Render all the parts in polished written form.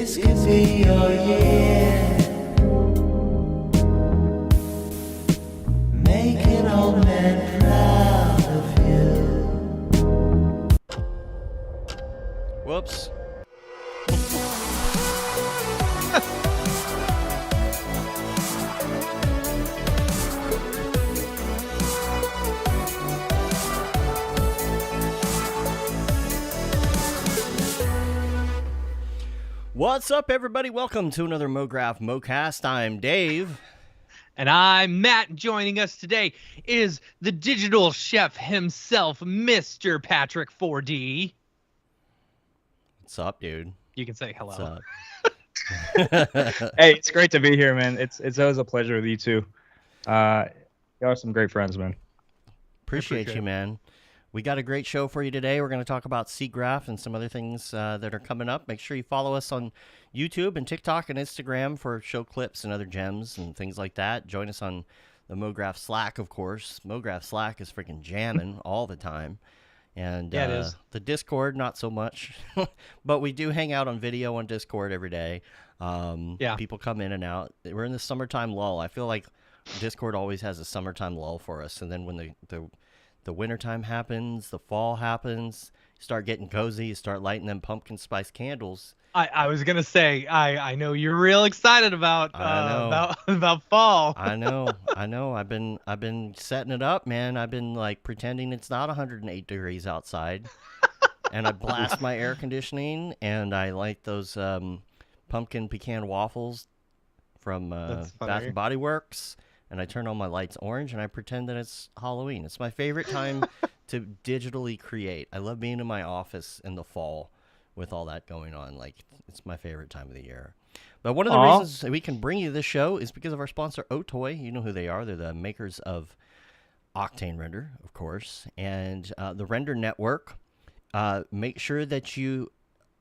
This could be your year. Make an old man proud of you. Whoops. What's up, everybody? Welcome to another Mograph Mocast. I'm Dave. And I'm Matt. Joining us today is the digital chef himself, Mr. Patrick 4D. What's up, dude? You can say hello. What's up? Hey, it's great to be here, man. It's always a pleasure with you two. You are some great friends, man. Appreciate you, man. We got a great show for you today. We're going to talk about ZBrush and some other things that are coming up. Make sure you follow us on YouTube and TikTok and Instagram for show clips and other gems and things like that. Join us on the Mograph Slack, of course. Mograph Slack is freaking jamming all the time. And yeah, it is. The Discord, not so much. But we do hang out on video on Discord every day. Yeah. People come in and out. We're in the summertime lull. I feel like Discord always has a summertime lull for us. And then when the wintertime happens, the fall happens, you start getting cozy, you start lighting them pumpkin spice candles. I was gonna say I know you're real excited about fall. I know. I've been setting it up, man. I've been like pretending it's not 108 degrees outside, and I blast my air conditioning, and I light those pumpkin pecan waffles from Bath and Body Works. And I turn on my lights orange, and I pretend that it's Halloween. It's my favorite time to digitally create. I love being in my office in the fall with all that going on. Like, it's my favorite time of the year. But one of the reasons we can bring you this show is because of our sponsor, Otoy. You know who they are. They're the makers of Octane Render, of course, and the Render Network. Make sure that you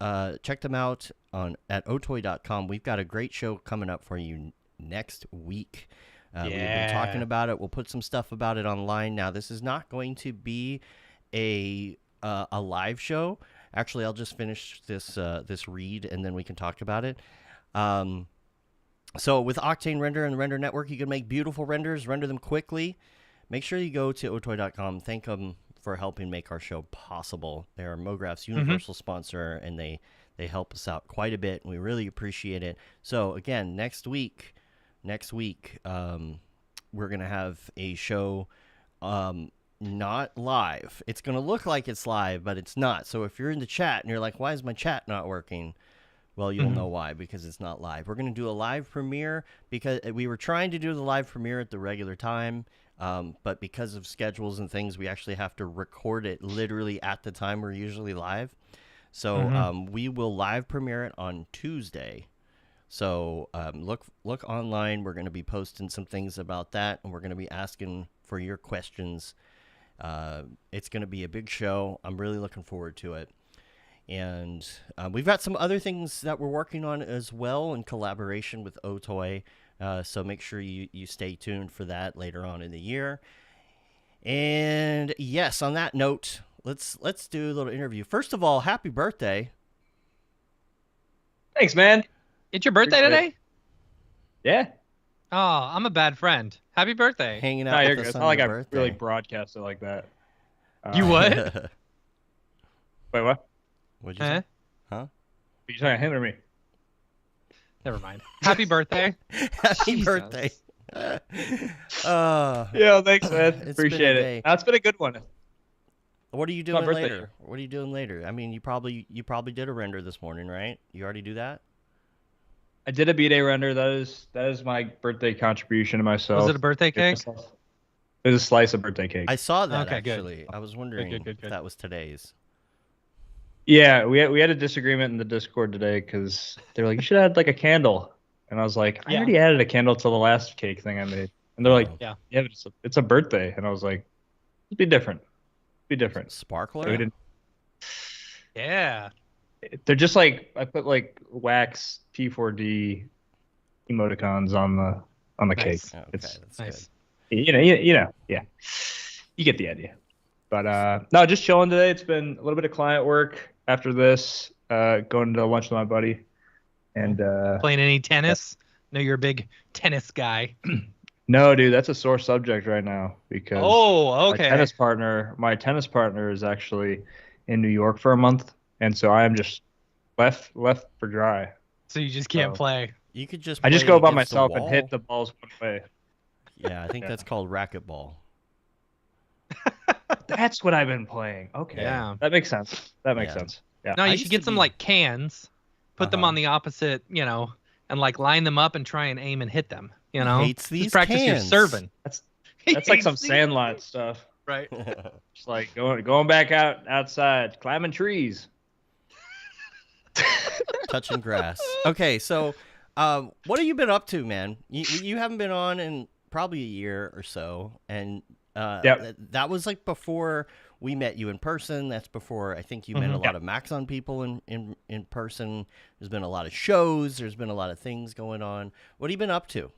check them out at otoy.com. We've got a great show coming up for you next week. We've been talking about it. We'll put some stuff about it online. Now, this is not going to be a live show. Actually, I'll just finish this read, and then we can talk about it. So with Octane Render and the Render Network, you can make beautiful renders, render them quickly. Make sure you go to otoy.com. Thank them for helping make our show possible. They're Mograph's universal sponsor, and they help us out quite a bit, and we really appreciate it. So, again, next week, we're going to have a show not live. It's going to look like it's live, but it's not. So if you're in the chat and you're like, why is my chat not working? Well, you'll know why, because it's not live. We're going to do a live premiere because we were trying to do the live premiere at the regular time, but because of schedules and things, we actually have to record it literally at the time we're usually live. So we will live premiere it on Tuesday. So look online. We're going to be posting some things about that, and we're going to be asking for your questions. It's going to be a big show. I'm really looking forward to it. And we've got some other things that we're working on as well in collaboration with Otoy. So make sure you stay tuned for that later on in the year. And yes, on that note, let's do a little interview. First of all, happy birthday. Thanks, man. It's your birthday today? Yeah. Oh, I'm a bad friend. Happy birthday. Hanging out with us It's on not like your I birthday. really broadcast it like that. You what? Wait, what? What'd you say? Huh? Are you talking to him or me? Never mind. Happy birthday. Happy Jesus. birthday. Yeah, thanks, man. It's Appreciate been a it. day. It's been a good one. What are you doing birthday. later? What are you doing later? I mean, you probably did a render this morning, right? You already do that? I did a B-Day render. That is my birthday contribution to myself. Was it a birthday cake? It was a slice of birthday cake. I saw that Okay, good. actually. I was wondering Good. if that was today's. Yeah, we had a disagreement in the Discord today because they were like, you should add like a candle. And I was like, I already added a candle to the last cake thing I made. And they're like, Yeah. yeah, but it's a birthday. And I was like, it'd be different. Sparkler? So we didn't, Yeah. they're just like, I put like wax P4D emoticons on the cake. Nice. Okay, It's that's Nice. you know, yeah. You get the idea. But no, just chilling today. It's been a little bit of client work after this. Going to lunch with my buddy. And Playing any tennis? No, you're a big tennis guy. no, dude, that's a sore subject right now because Oh, okay. my tennis partner is actually in New York for a month, and so I am just left for dry. So you just can't So play. You could just I just play go by against the myself and wall. hit the balls one way. Yeah, I think that's called racquetball. That's what I've been playing. Okay. Yeah. That makes sense. That makes Yeah. sense. Yeah. No, I you used should to get some be- like cans, put them Uh-huh. on the opposite, and like line them up and try and aim and hit them. You know, hates these just practice your cans. serving. That's He like some hates these- Sandlot stuff. right? Just like going back outside, climbing trees. Touching grass. Okay, so what have you been up to, man? You haven't been on in probably a year or so, and Yep. that was like before we met you in person. That's before I think you met a lot of Maxon people in person. There's been a lot of shows. There's been a lot of things going on. What have you been up to?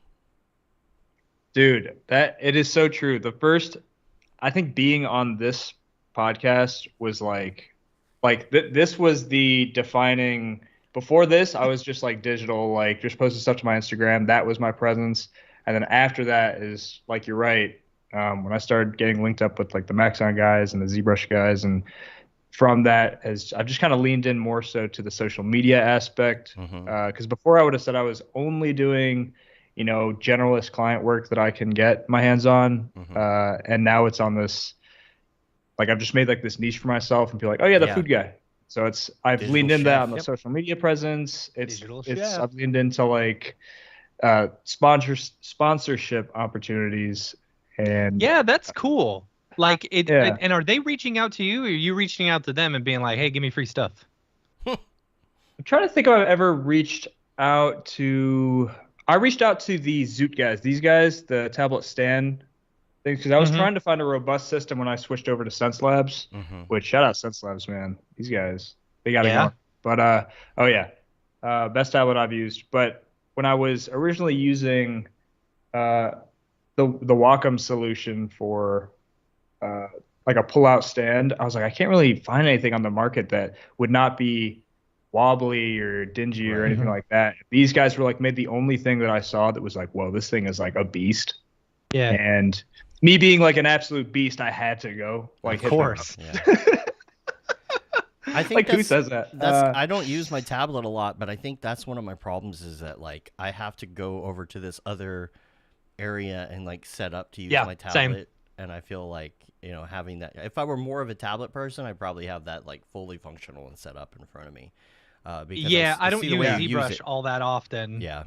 Dude, that it is so true. I think being on this podcast was this was the defining. Before this, I was just like digital, like just posting stuff to my Instagram. That was my presence. And then after that is like, you're right. When I started getting linked up with like the Maxon guys and the ZBrush guys, and from that, as I've just kind of leaned in more so to the social media aspect. Because before I would have said I was only doing, generalist client work that I can get my hands on. And now it's on this, like I've just made like this niche for myself and be like, oh yeah, the food guy. So I've Digital leaned into that chef. on the social media presence. Digital chef. I've leaned into like sponsorship opportunities. And Yeah, that's cool. Like it, Yeah. and are they reaching out to you, or are you reaching out to them and being like, "Hey, give me free stuff"? I'm trying to think if I've ever reached out to. I reached out to the Zoot guys. These guys, the tablet stand things, because I was trying to find a robust system when I switched over to Sense Labs. Which shout out Sense Labs, man. These guys, they got it Yeah. going. But best tablet I've used. But when I was originally using the Wacom solution for like a pull-out stand, I was like, I can't really find anything on the market that would not be wobbly or dingy or anything like that. These guys were like made the only thing that I saw that was like, whoa, this thing is like a beast. Yeah, And me being like an absolute beast, I had to go. Like, of hit them course. up. Yeah. I think Like, who says that? I don't use my tablet a lot, but I think that's one of my problems is that like I have to go over to this other area and like set up to use Yeah, my same. tablet, and I feel like having that. If I were more of a tablet person, I'd probably have that like fully functional and set up in front of me. Because Yeah, I don't see use the way you use ZBrush it. all that often. Yeah.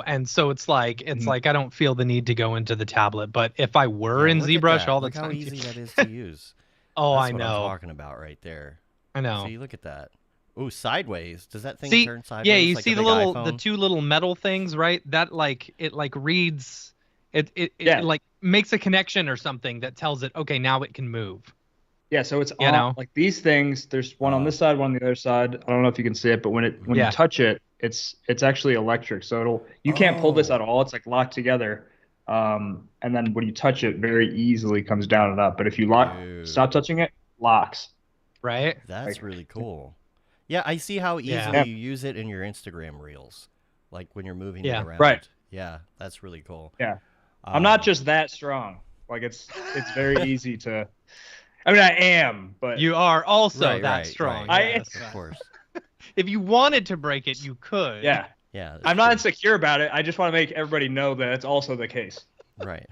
And so it's like I don't feel the need to go into the tablet. But if I were Yeah, in look at ZBrush that. all the Look time, how easy that is to use. oh, That's I what I'm know, talking about right there. I know. See, look at that. Ooh, sideways. Does that thing See, turn sideways? yeah, you like see a the big the iPhone? two little metal things, right? That like it like reads, it Yeah. like makes a connection or something that tells it, okay, now it can move. Yeah, so it's You on know? like these things. There's one on this side, one on the other side. I don't know if you can see it, but when Yeah. you touch it, it's actually electric. So you can't pull this at all. It's like locked together. And then when you touch it, very easily comes down and up. But if you Dude. stop touching it, locks. Right? That's Like- really cool. Yeah, I see how easily Yeah. you use it in your Instagram reels, like when you're moving Yeah. it around. Right. Yeah, that's really cool. Yeah. I'm not just that strong. Like it's very easy to. I mean, I am, but You are also Right, that right, strong. right. yes. Of course. If you wanted to break it, you could. yeah, Yeah. that's I'm not true. insecure about it. I just want to make everybody know that it's also the case. Right.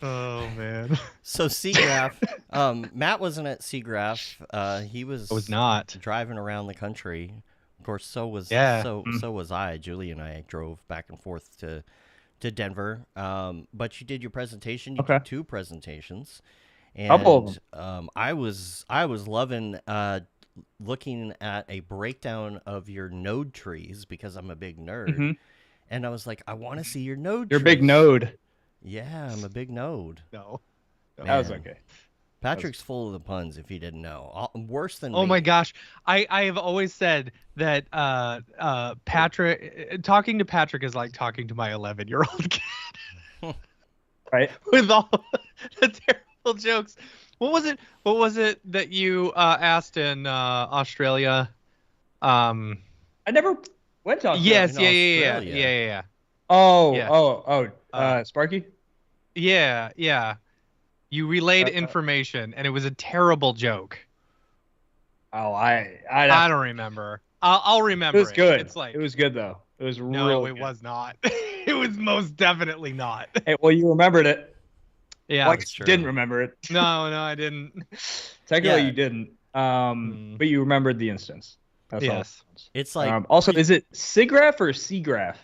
Oh man. So SeaGraph, Matt wasn't at SeaGraph. He was I was not. driving around the country. Of course, so was Yeah. so was I. Julie and I drove back and forth to Denver. But you did your presentation. You Okay. did 2 presentations. And Couple of I was loving looking at a breakdown of your node trees because I'm a big nerd. Mhm. And I was like, I want to see your node You're a big trees. node. Yeah, I'm a big node. No. That was Man. okay. Patrick's full of the puns, if you didn't know. Worse than Oh me. my gosh. I have always said that Patrick talking to Patrick is like talking to my 11-year-old kid Right? with all the terrible jokes. What was it that you asked in Australia? I never Went to Australia. Yes, in yeah, yeah, yeah, Australia. yeah, yeah, Oh, Yeah. Sparky? yeah, yeah. You relayed Uh, information, and it was a terrible joke. Oh, I'd I have, don't remember. I'll it remember was it. good. It's like It was good though. It was no, really it good. was not. It was most definitely not. Hey, well, you remembered it. Yeah. Well, I That's guess you didn't true. remember it. No, I didn't. Technically, Yeah. you didn't. Hmm. But you remembered the instance. That's Yes. all. It's like Also, is it SIGGRAPH or SIGGRAPH?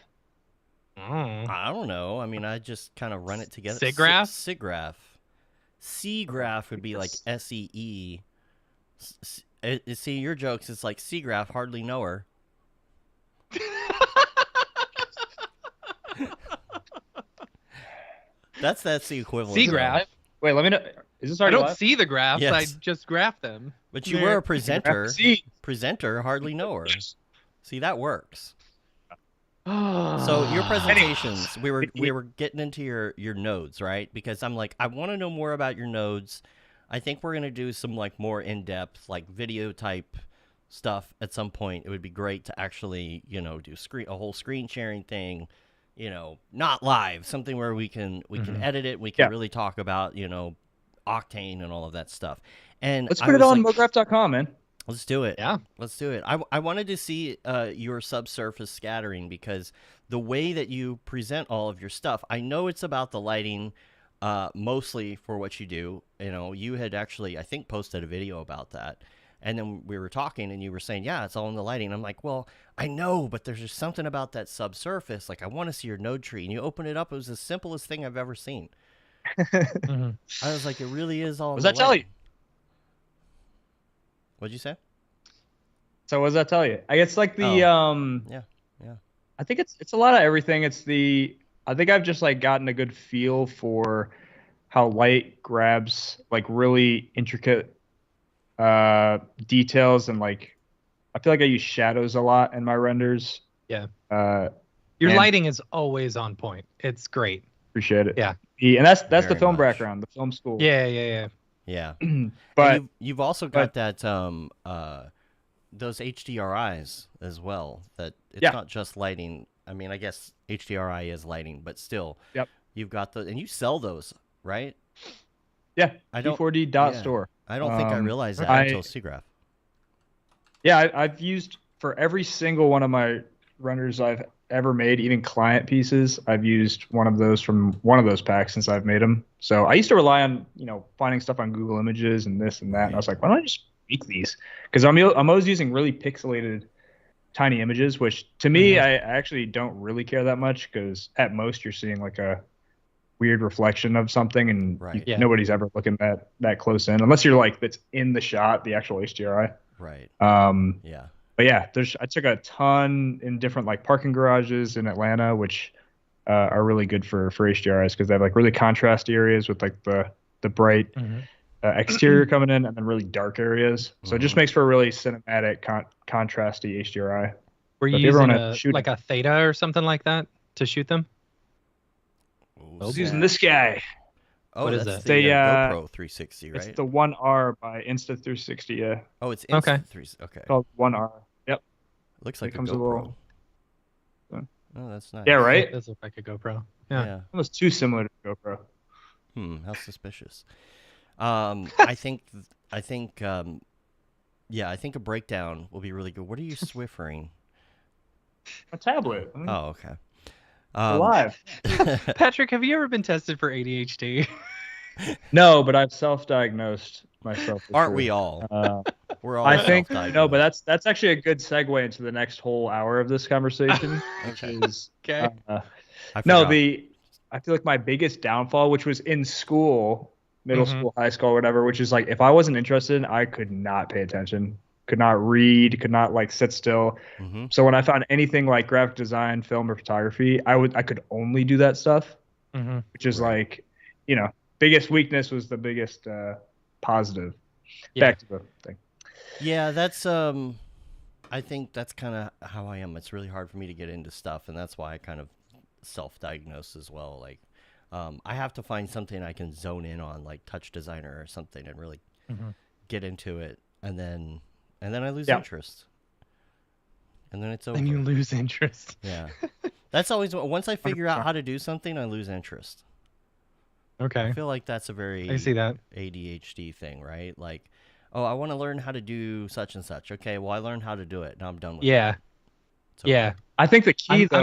Mm. I don't know. I mean, I just kind of run it together. SIGGRAPH? SIGGRAPH. SIGGRAPH would be like SEE. See, your jokes, it's like SIGGRAPH, hardly know her. That's the equivalent. SIGGRAPH? Wait, let me know. Is this I already don't live? see the graphs. I Yes. just graph them. But you There. were a presenter. See. Presenter, hardly know her. See, that works. So your presentations, we were getting into your nodes, right? Because I'm like, I want to know more about your nodes. I think we're gonna do some like more in-depth, like video type stuff at some point. It would be great to actually, do a whole screen sharing thing, not live, something where we can edit it, we can Yeah. really talk about, Octane and all of that stuff. And Let's I put it was on like, Mograph.com, man. let's do it. Yeah. Let's do it. I wanted to see your subsurface scattering because the way that you present all of your stuff, I know it's about the lighting mostly for what you do. You had actually, I think, posted a video about that. And then we were talking and you were saying, yeah, it's all in the lighting. I'm like, well, I know, but there's just something about that subsurface. Like, I want to see your node tree. And you open it up. It was the simplest thing I've ever seen. Mhm. I was like, it really is all What in does the that tell you? lighting. What'd you say? So what does that tell you? I guess like the Yeah. I think it's a lot of everything. I think I've just like gotten a good feel for how light grabs like really intricate details, and like I feel like I use shadows a lot in my renders. Yeah. Your Your lighting is always on point. It's great. Appreciate it. Yeah. And that's the Very film much. background, the film school. Yeah. Yeah. But And you've also got that those HDRIs as well. That it's Yeah. not just lighting. I mean, I guess HDRI is lighting, but still, Yep. you've got and you sell those, right? yeah, I don't- P4D.store. I don't think I realized that I- until SIGGRAPH. Yeah, I've used for every single one of my renders I've ever made, even client pieces, I've used one of those from one of those packs since I've made them. So I used to rely on, finding stuff on Google Images and this and that. And I was like, why don't I just make these? Because I'm always using really pixelated tiny images, which to me, I actually don't really care that much because at most you're seeing like a weird reflection of something, and Right. Yeah. nobody's ever looking that close in unless you're like that's in the shot, the actual HDRI. Right. Yeah. But yeah, I took a ton in different like parking garages in Atlanta, which are really good for HDRIs because they have like really contrast areas with like the bright exterior coming in, and then really dark areas. So it just makes for a really cinematic, contrasty HDRI. Were you if you ever using wanna shoot like a theta or something like that to shoot them? Ooh, I was snap. using this guy. Oh, What is that's it? the They, GoPro 360, right? It's the 1R by Insta360. Yeah, Oh, it's Okay. Okay. called 1R. Yep. Looks It like a comes GoPro. with a little- Oh, that's nice. Yeah, It right. does look like a GoPro. Yeah. Yeah. Almost too similar to GoPro. How suspicious. I think, I think a breakdown will be really good. What are you swiffering? A tablet. Oh, okay. Live. Patrick, have you ever been tested for ADHD? No, but I've self-diagnosed myself. for Aren't sure. we all? We're all I think self-diagnosed. no, but that's actually a good segue into the next whole hour of this conversation, which Okay. is Okay. I no forgot. I feel like my biggest downfall, which was in school, middle Mhm. school, high school, whatever, which is like if I wasn't interested, I could not pay attention, could not read, could not like sit still. Mhm. So when I found anything like graphic design, film, or photography, I could only do that stuff, Mhm. which is Right. like, biggest weakness was the biggest positive. Yeah. Back to the thing. Yeah, that's I think that's kind of how I am. It's really hard for me to get into stuff, and that's why I kind of self-diagnose as well. Like, I have to find something I can zone in on, like Touch Designer or something, and really get into it, and then I lose Yeah. interest. and then it's over. Then you lose interest. Yeah. That's always once I figure out how to do something, I lose interest. Okay. I feel like that's a very I see that. ADHD thing, right? Like, oh, I want to learn how to do such and such. Okay, well, I learned how to do it. Now I'm done with it. Yeah. It's over. Yeah. I think the key though.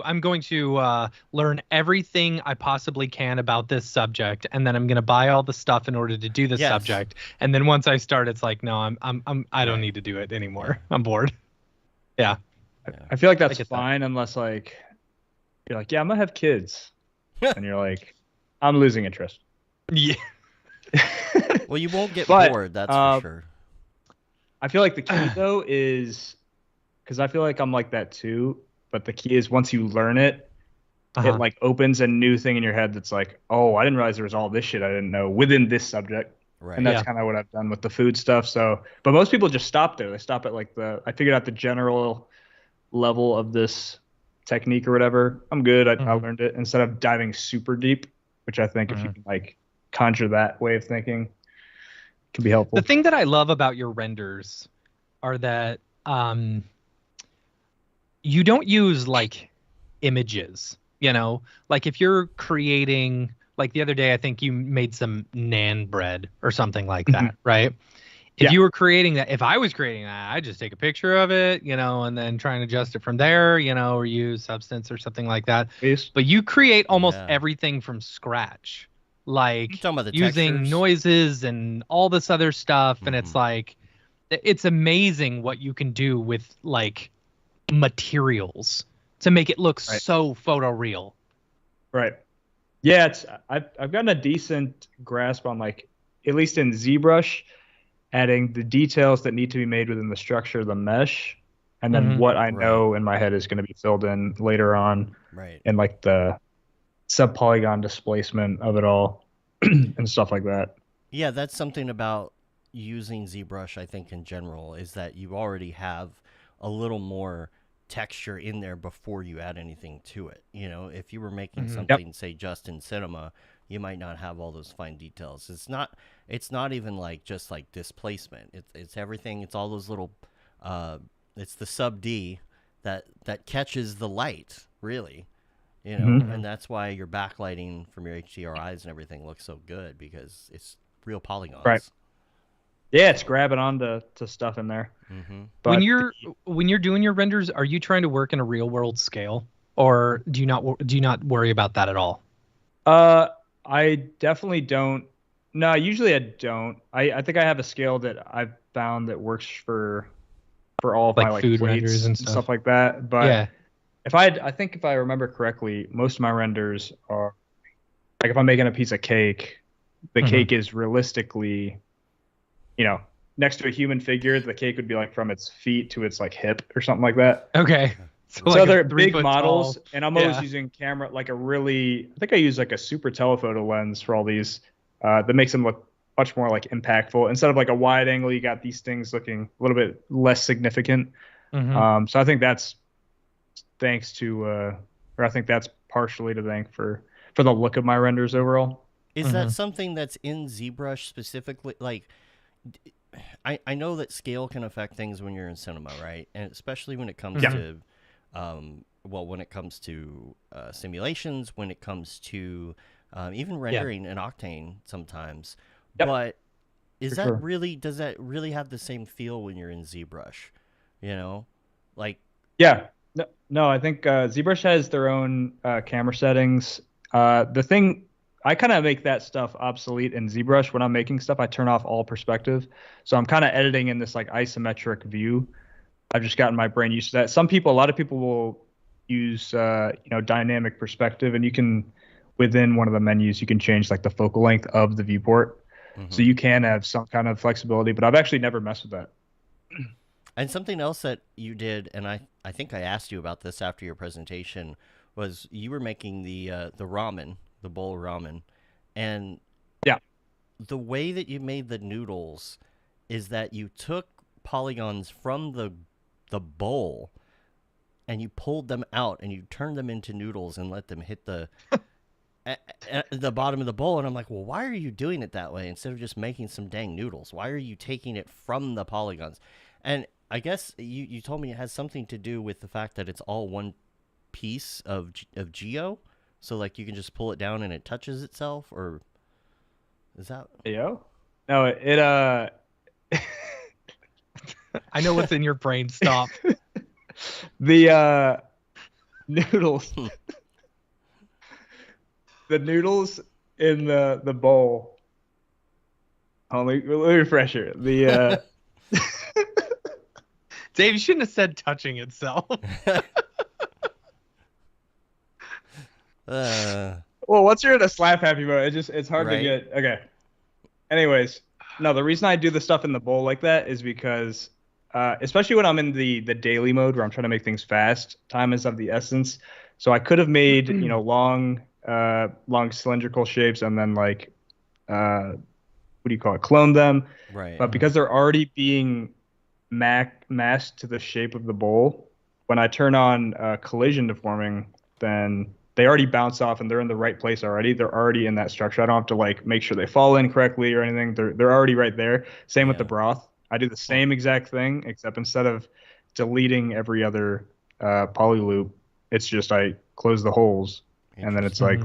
I'm going to learn everything I possibly can about this subject, and then I'm going to buy all the stuff in order to do the Yes. subject. And then once I start, it's like, no, I don't Right. need to do it anymore. I'm bored. Yeah. I feel like that's get that. fine unless like you're like, yeah, I'm gonna have kids, and you're like, I'm losing interest. Yeah. Well, you won't get But, bored, that's for sure. I feel like the key though is because I feel like I'm like that too. But the key is once you learn it, it like opens a new thing in your head that's like, oh, I didn't realize there was all this shit I didn't know within this subject. Right. And that's Yeah. kind of what I've done with the food stuff. So, but most people just stop there. They stop at like I figured out the general level of this technique or whatever. I'm good. I learned it instead of diving super deep, which I think if you can like conjure that way of thinking, can be helpful. The thing that I love about your renders are that you don't use like images, you know, like if you're creating, like the other day, I think you made some naan bread or something like that, right? If you were creating that, if I was creating that, I'd just take a picture of it, you know, and then try and adjust it from there, you know, or use Substance or something like that. Please. But you create almost Yeah. everything from scratch, like You're talking about the using textures? noises and all this other stuff. And it's like, it's amazing what you can do with like materials to make it look so photoreal. Right. Yeah, I've gotten a decent grasp on like at least in ZBrush, adding the details that need to be made within the structure of the mesh, and then what I know in my head is going to be filled in later on, Right. and like the subpolygon displacement of it all and stuff like that. Yeah, that's something about using ZBrush, I think, in general, is that you already have a little more texture in there before you add anything to it. You know, if you were making something, say, just in Cinema, you might not have all those fine details. It's not even like just like displacement. It's everything. It's all those little, it's the sub D that catches the light, really. You know, and that's why your backlighting from your HDRIs and everything looks so good, because it's real polygons. Right. Yeah, it's grabbing onto stuff in there. But When you're doing your renders, are you trying to work in a real world scale, or do you not worry about that at all? I definitely don't. No, usually I don't. I think I have a scale that I've found that works for all of Like my like food plates renders and stuff. like that. But Yeah. I think if I remember correctly, most of my renders are like if I'm making a piece of cake, the cake is realistically, you know, next to a human figure, the cake would be like from its feet to its like hip or something like that. Okay. So like a they're 3 big foot models, tall- and I'm always Yeah. using camera like I think I use like a super telephoto lens for all these that makes them look much more like impactful. Instead of like a wide angle, you got these things looking a little bit less significant. So I think that's thanks to, or I think that's partially to thank for the look of my renders overall. Is that something that's in ZBrush specifically? Like, I know that scale can affect things when you're in Cinema, right? And especially when it comes to, when it comes to simulations, when it comes to even rendering in Octane sometimes. Yep. But does sure. that really have the same feel when you're in ZBrush? You know, like. Yeah. No, I think ZBrush has their own camera settings. The thing, I kind of make that stuff obsolete in ZBrush. When I'm making stuff, I turn off all perspective. So I'm kind of editing in this like isometric view. I've just gotten my brain used to that. A lot of people will use, dynamic perspective, and you can, within one of the menus, you can change like the focal length of the viewport. So you can have some kind of flexibility, but I've actually never messed with that. And something else that you did, and I think I asked you about this after your presentation, was you were making the ramen, the bowl ramen, and the way that you made the noodles is that you took polygons from the bowl and you pulled them out and you turned them into noodles and let them hit the the bottom of the bowl. And I'm like, well, why are you doing it that way instead of just making some dang noodles? Why are you taking it from the polygons? And I guess you told me it has something to do with the fact that it's all one piece of geo, so like you can just pull it down and it touches itself, or is that? Yo? No, I know what's in your brain. Stop. the noodles. The noodles in the bowl. Let me refresh it. The Dave, you shouldn't have said touching itself. Uh, well, once you're in a slap happy mode, it's hard to Right. get. Okay. Anyways, no, the reason I do the stuff in the bowl like that is because, especially when I'm in the daily mode where I'm trying to make things fast, time is of the essence. So I could have made long cylindrical shapes and then like what do you call it, clone them. right. But because they're already being masked to the shape of the bowl, when I turn on collision deforming, then they already bounce off and they're in the right place already. They're already in that structure. I don't have to like make sure they fall in correctly or anything. They're already right there. Same with the Yeah. broth. I do the same exact thing, except instead of deleting every other poly loop, it's just I close the holes and then it's like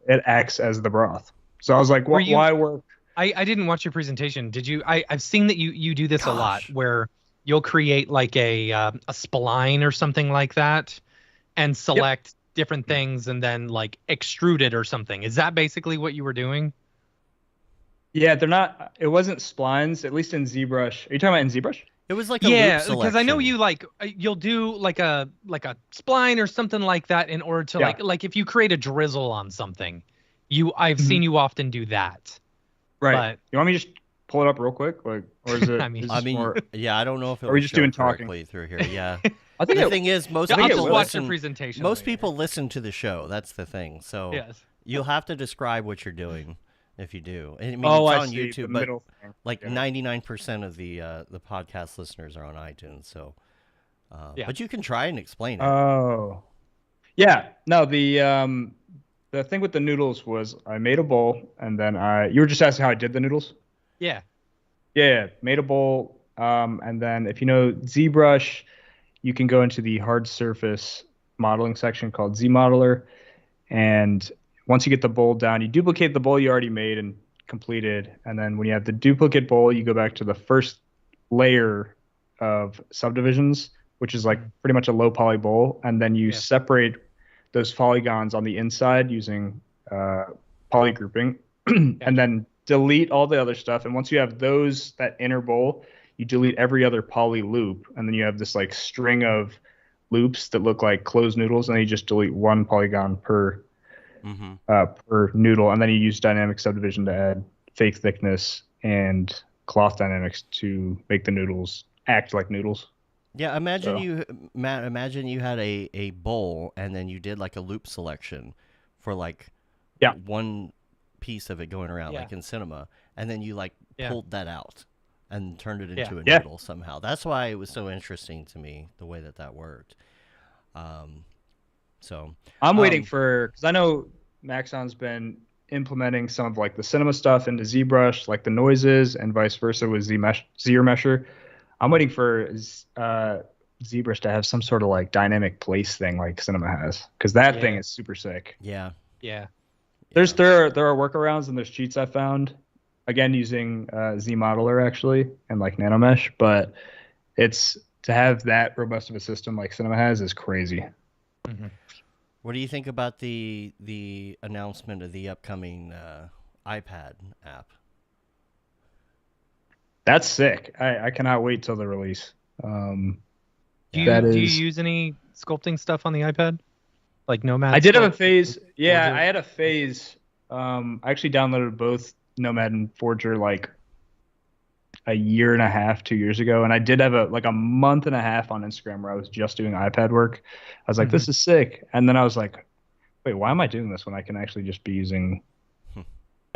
it acts as the broth. So I was like, Were you- why work? I didn't watch your presentation. Did you? I've seen that you do this a lot, Gosh. where you'll create like a spline or something like that, and select different things, and then like extrude it or something. Is that basically what you were doing? Yeah, they're not. It wasn't splines, at least in ZBrush. Are you talking about in ZBrush? It was like a Yeah, loop because I know selection. you like you'll do like a spline or something like that in order to Yeah. like if you create a drizzle on something, I've Mhm. seen you often do that. Right. But- You want me to just pull it up real quick, like, or is it? I mean- is I this mean, more- yeah, I don't know if it Are we will just show doing talking? correctly through here. Yeah. I think The it, thing is, most I'll think it just people will. watch your listen. presentation. Most later. people listen to the show. That's the thing. So Yes. you'll have to describe what you're doing if you do. I mean, oh, it's I on see, YouTube, the but middle thing. like Yeah. 99% of the podcast listeners are on iTunes. So, Yeah. but you can try and explain it. Oh, yeah. No, the thing with the noodles was I made a bowl and then you were just asking how I did the noodles. Yeah. Yeah, made a bowl. And then if you know ZBrush, you can go into the hard surface modeling section called ZModeler. And once you get the bowl down, you duplicate the bowl you already made and completed. And then when you have the duplicate bowl, you go back to the first layer of subdivisions, which is like pretty much a low poly bowl. And then you Yeah. separate those polygons on the inside using poly grouping. And then delete all the other stuff. And once you have that inner bowl, you delete every other poly loop. And then you have this like string of loops that look like closed noodles. And then you just delete one polygon per noodle. And then you use dynamic subdivision to add fake thickness and cloth dynamics to make the noodles act like noodles. Yeah, imagine So- Matt. Imagine you had a bowl, and then you did like a loop selection for like Yeah. one piece of it going around, Yeah. like in cinema, and then you like Yeah. pulled that out and turned it Yeah. into a Yeah. noodle somehow. That's why it was so interesting to me the way that worked. So I'm waiting Um, because I know Maxon's been implementing some of like the cinema stuff into ZBrush, like the noises, and vice versa with ZRemesher. I'm waiting for ZBrush to have some sort of like dynamic place thing like cinema has, because that thing Yeah. is super sick. yeah, Yeah. There are workarounds and there's cheats I found, again using ZModeler actually and like NanoMesh, but it's to have that robust of a system like cinema has is crazy. what do you think about the announcement of the upcoming iPad app? That's sick. I cannot wait till the release. Do you That do you is- use any sculpting stuff on the iPad? Like Nomad? I did have a Sculpt? phase. Yeah, Forger? I had a phase. I actually downloaded both Nomad and Forger like a year and a half, 2 years ago, and I did have a month and a half on Instagram where I was just doing iPad work. I was like, this is sick, and then I was like, wait, why am I doing this when I can actually just be using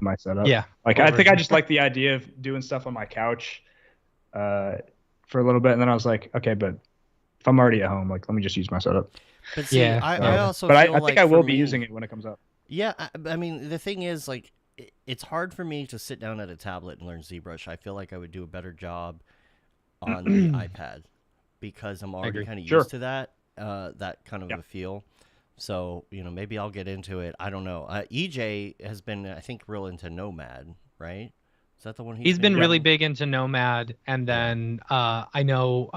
my setup? Yeah. Like I think I just like the idea of doing stuff on my couch for a little bit, and then I was like, okay, but if I'm already at home, like let me just use my setup. But see, Yeah. I also But I feel think like I will for be me- using it when it comes up. Yeah, I mean, the thing is, like, it's hard for me to sit down at a tablet and learn ZBrush. I feel like I would do a better job on the iPad because I'm already agree. kind of Sure. used to that kind of Yeah. a feel. So, maybe I'll get into it. I don't know. EJ has been, I think, real into Nomad, right? Is that the one He's been really using? big into Nomad, and Yeah. then I know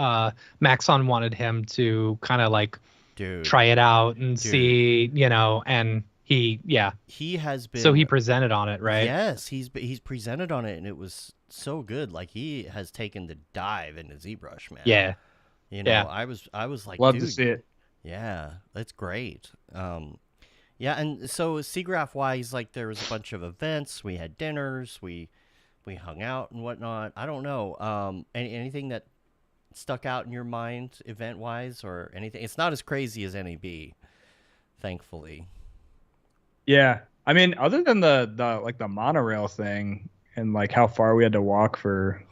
Maxon wanted him to kind of like Dude, try it out and Dude. see, and he has been. so he presented on it, right? Yes, he's presented on it, and it was so good. Like he has taken the dive into ZBrush, man. Yeah. Yeah. I was like, Love dude, to see it. yeah, that's great. Yeah, and so SeaGraph wise, like there was a bunch of events. We had dinners. We hung out and whatnot. I don't know. Anything that stuck out in your mind, event wise, or anything? It's not as crazy as NAB, thankfully. Yeah. I mean, other than the monorail thing and like how far we had to walk for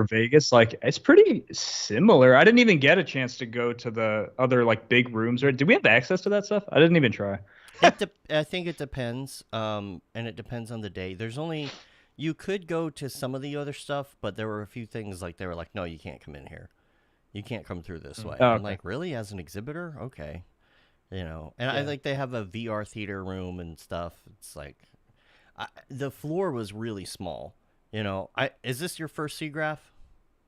Vegas, like it's pretty similar. I didn't even get a chance to go to the other like big rooms. Or did we have access to that stuff? I didn't even try. I think it depends, and it depends on the day. You could go to some of the other stuff, but there were a few things like they were like, no, you can't come in here. You can't come through this way. Oh, I'm okay. like, really? As an exhibitor? Okay. And Yeah. I like they have a VR theater room and stuff. It's like, the floor was really small. Is this your first SeaGraph?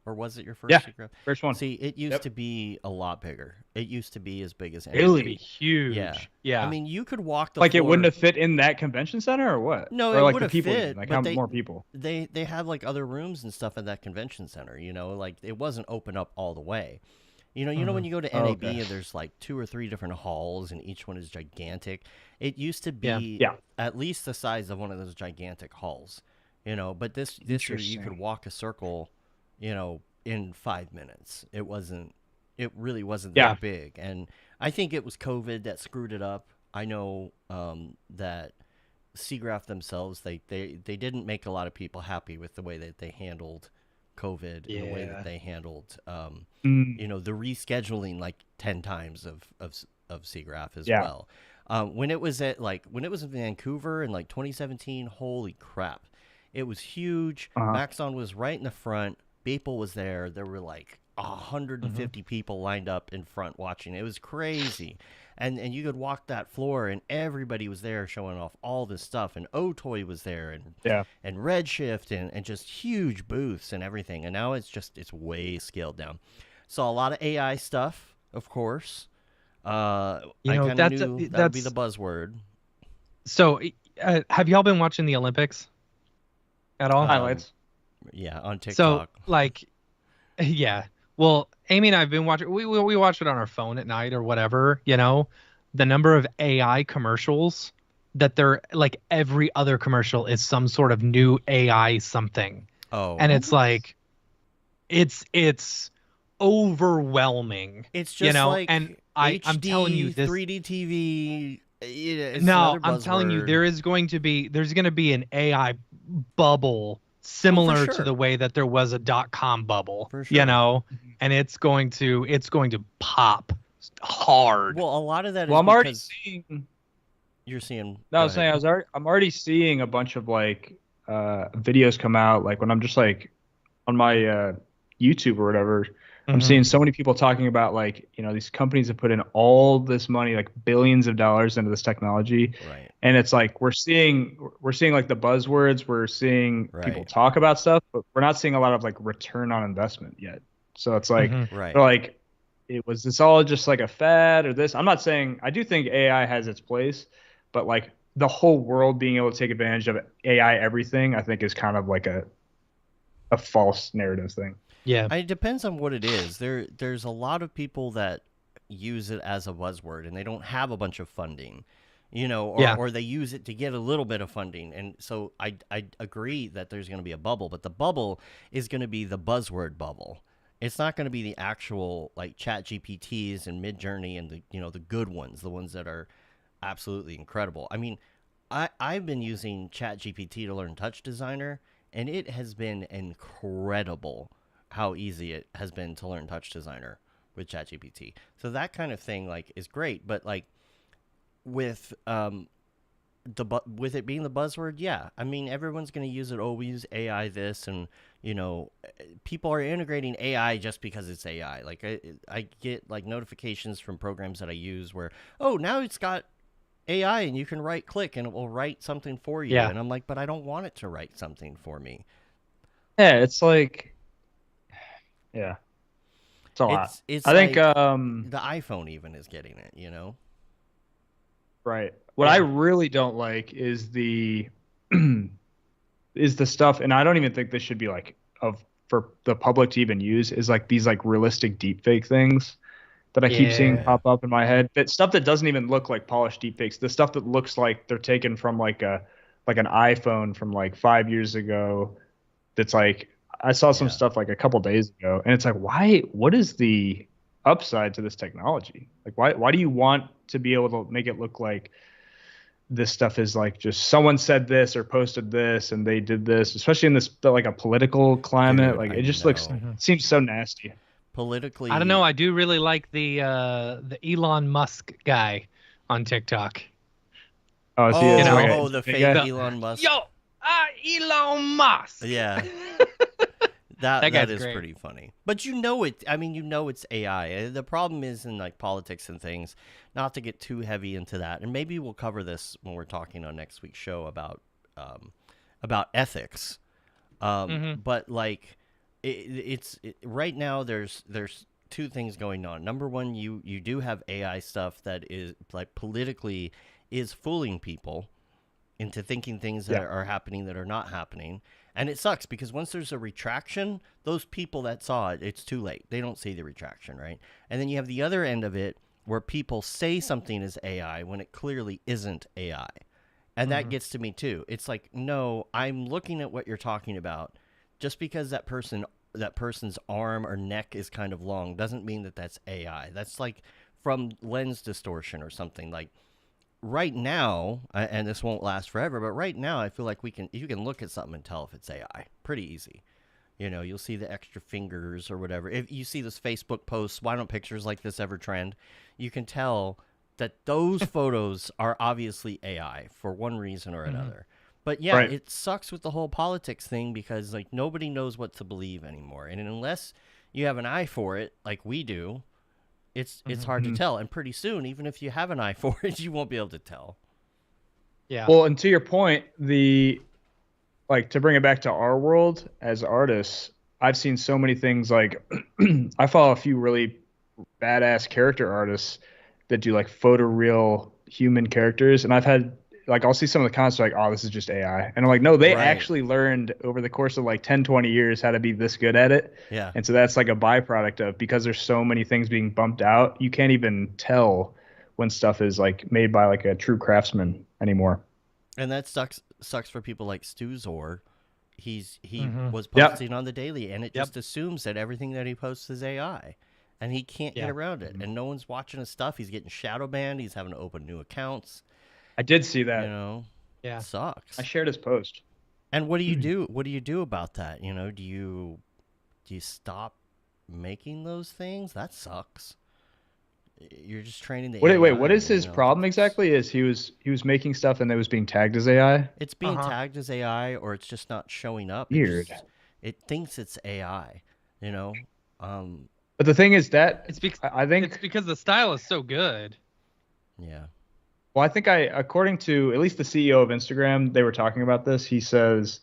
Or was it your first Yeah. SeaGraph? First one. See, it used Yep. to be a lot bigger. It used to be as big as It used to be Really? huge. Yeah. Yeah. I mean, you could walk the Like it floor. wouldn't have fit in that convention center or what? No, or it like would the have people, fit, like but how they more people. they have like other rooms and stuff at that convention center. Like it wasn't open up all the way. You know when you go to Oh, NAB okay. and there's like 2 or 3 different halls and each one is gigantic. It used to Yeah. be Yeah. at least the size of one of those gigantic halls. But this year you Interesting. could walk a circle, in 5 minutes. It really wasn't Yeah. that big. And I think it was COVID that screwed it up. I know that SeaGraph themselves, they didn't make a lot of people happy with the way that they handled COVID and the way that Yeah. they handled Mm, the rescheduling like 10 times of SeaGraph as Yeah. well. When it was in Vancouver in like 2017, holy crap. It was huge. Uh-huh. Maxon was right in the front. Beeple was there. There were like 150 people lined up in front watching. It was crazy. And you could walk that floor and everybody was there showing off all this stuff. And Otoy was there and Yeah. and Redshift and just huge booths and everything. And now it's way scaled down. Saw a lot of AI stuff, of course. I kind of that's knew that would be the buzzword. So, have y'all been watching the Olympics at all? Highlights. Yeah, on So, TikTok. like, yeah. Well, Amy and I have been watching. We watch it on our phone at night or whatever. The number of AI commercials that they're like every other commercial is some sort of new AI something, Oh, and it's like, it's overwhelming. it's just like and I'm telling you this. 3D TV. It's No, another I'm telling you, buzzword. there's going to be an AI bubble similar to sure. the way that there was a .com bubble, For sure. and it's going to pop hard. Well, a lot of that Well, is I'm already because seeing. you're seeing. No, I go was saying ahead. I'm already seeing a bunch of like videos come out. Like when I'm just like on my YouTube or whatever, I'm Mhm. seeing so many people talking about like these companies have put in all this money, like billions of dollars into this technology, Right. and it's like we're seeing like the buzzwords. We're seeing people Right. talk about stuff, but we're not seeing a lot of like return on investment yet. So it's like Mhm. Right. they're like, was this all just like a fad or this? I'm not saying I do think AI has its place, but like the whole world being able to take advantage of AI everything, I think is kind of like a false narrative thing. Yeah. It depends on what it is. There's a lot of people that use it as a buzzword and they don't have a bunch of funding, Yeah. or they use it to get a little bit of funding. And so I agree that there's going to be a bubble, but the bubble is going to be the buzzword bubble. It's not going to be the actual like Chat GPTs and Midjourney and the good ones, the ones that are absolutely incredible. I mean, I've been using Chat GPT to learn Touch Designer, and it has been incredible how easy it has been to learn Touch Designer with ChatGPT. So that kind of thing like is great, but like with with it being the buzzword, yeah. I mean, everyone's going to use it. Oh, we use AI this and people are integrating AI just because it's AI. Like I get like notifications from programs that I use where, oh, now it's got AI and you can right click and it will write something for you. Yeah. And I'm like, but I don't want it to write something for me. Yeah, it's like, yeah, it's a lot. It's I think, like the iPhone even is getting it. right. What Yeah. I really don't like is the is the stuff, and I don't even think this should be like of for the public to even use, is like these like realistic deepfake things that I keep seeing Yeah. pop up in my head. That stuff that doesn't even look like polished deepfakes. The stuff that looks like they're taken from like an iPhone from like 5 years ago. That's like I saw some Yeah. stuff like a couple days ago, and it's like, why? What is the upside to this technology? Like, why do you want to be able to make it look like this stuff is like just someone said this or posted this and they did this, especially in this like a political climate? Dude, Like I it just looks know. seems so nasty. Politically, I don't know. I do really like the Elon Musk guy on TikTok. Oh, is he oh, is know, like oh, the fake guy? The- Elon Musk. Yo, Elon Musk. Yeah. That That guy's is great. pretty funny. But I mean, it's AI. The problem is in like politics and things, not to get too heavy into that. And maybe we'll cover this when we're talking on next week's show about ethics. But like right now there's two things going on. Number one, you do have AI stuff that is like politically is fooling people into thinking things that Yeah. are happening that are not happening. And it sucks because once there's a retraction, those people that saw it, it's too late. They don't see the retraction, right? And then you have the other end of it where people say something is AI when it clearly isn't AI. And that gets to me too. It's like, no, I'm looking at what you're talking about. Just because that person's arm or neck is kind of long doesn't mean that that's AI. That's like from lens distortion or something. Like right now, and this won't last forever, but right now I feel like you can look at something and tell if it's AI pretty easy. You'll see the extra fingers or whatever. If you see this Facebook posts, why don't pictures like this ever trend? You can tell that those photos are obviously AI for one reason or another. But yeah, Right. it sucks with the whole politics thing because like nobody knows what to believe anymore. And unless you have an eye for it, like we do, it's hard to tell. And pretty soon, even if you have an eye for it, you won't be able to tell. Yeah. Well, and to your point, like to bring it back to our world as artists, I've seen so many things like I follow a few really badass character artists that do like photoreal human characters, and I've had like I'll see some of the comments like, oh, this is just AI, and I'm like, no, they Right. actually learned over the course of like 10 20 years how to be this good at it. Yeah. And so that's like a byproduct of, because there's so many things being bumped out, you can't even tell when stuff is like made by like a true craftsman anymore. And that sucks for people like Stu Zor. He was Yep. posting on the daily, and it just assumes that everything that he posts is AI, and he can't Yeah. get around it. And no one's watching his stuff. He's getting shadow banned. He's having to open new accounts. I did see that. Yeah. It sucks. I shared his post. And what do you do? What do you do about that? Do you stop making those things? That sucks. You're just training the Wait, AI. what is his problem exactly? Is he was making stuff and it was being tagged as AI? It's being tagged as AI, or it's just not showing up. Weird. It thinks it's AI. But the thing is that It's because I think it's because the style is so good. Yeah. well, I think according to at least the CEO of Instagram, they were talking about this. He says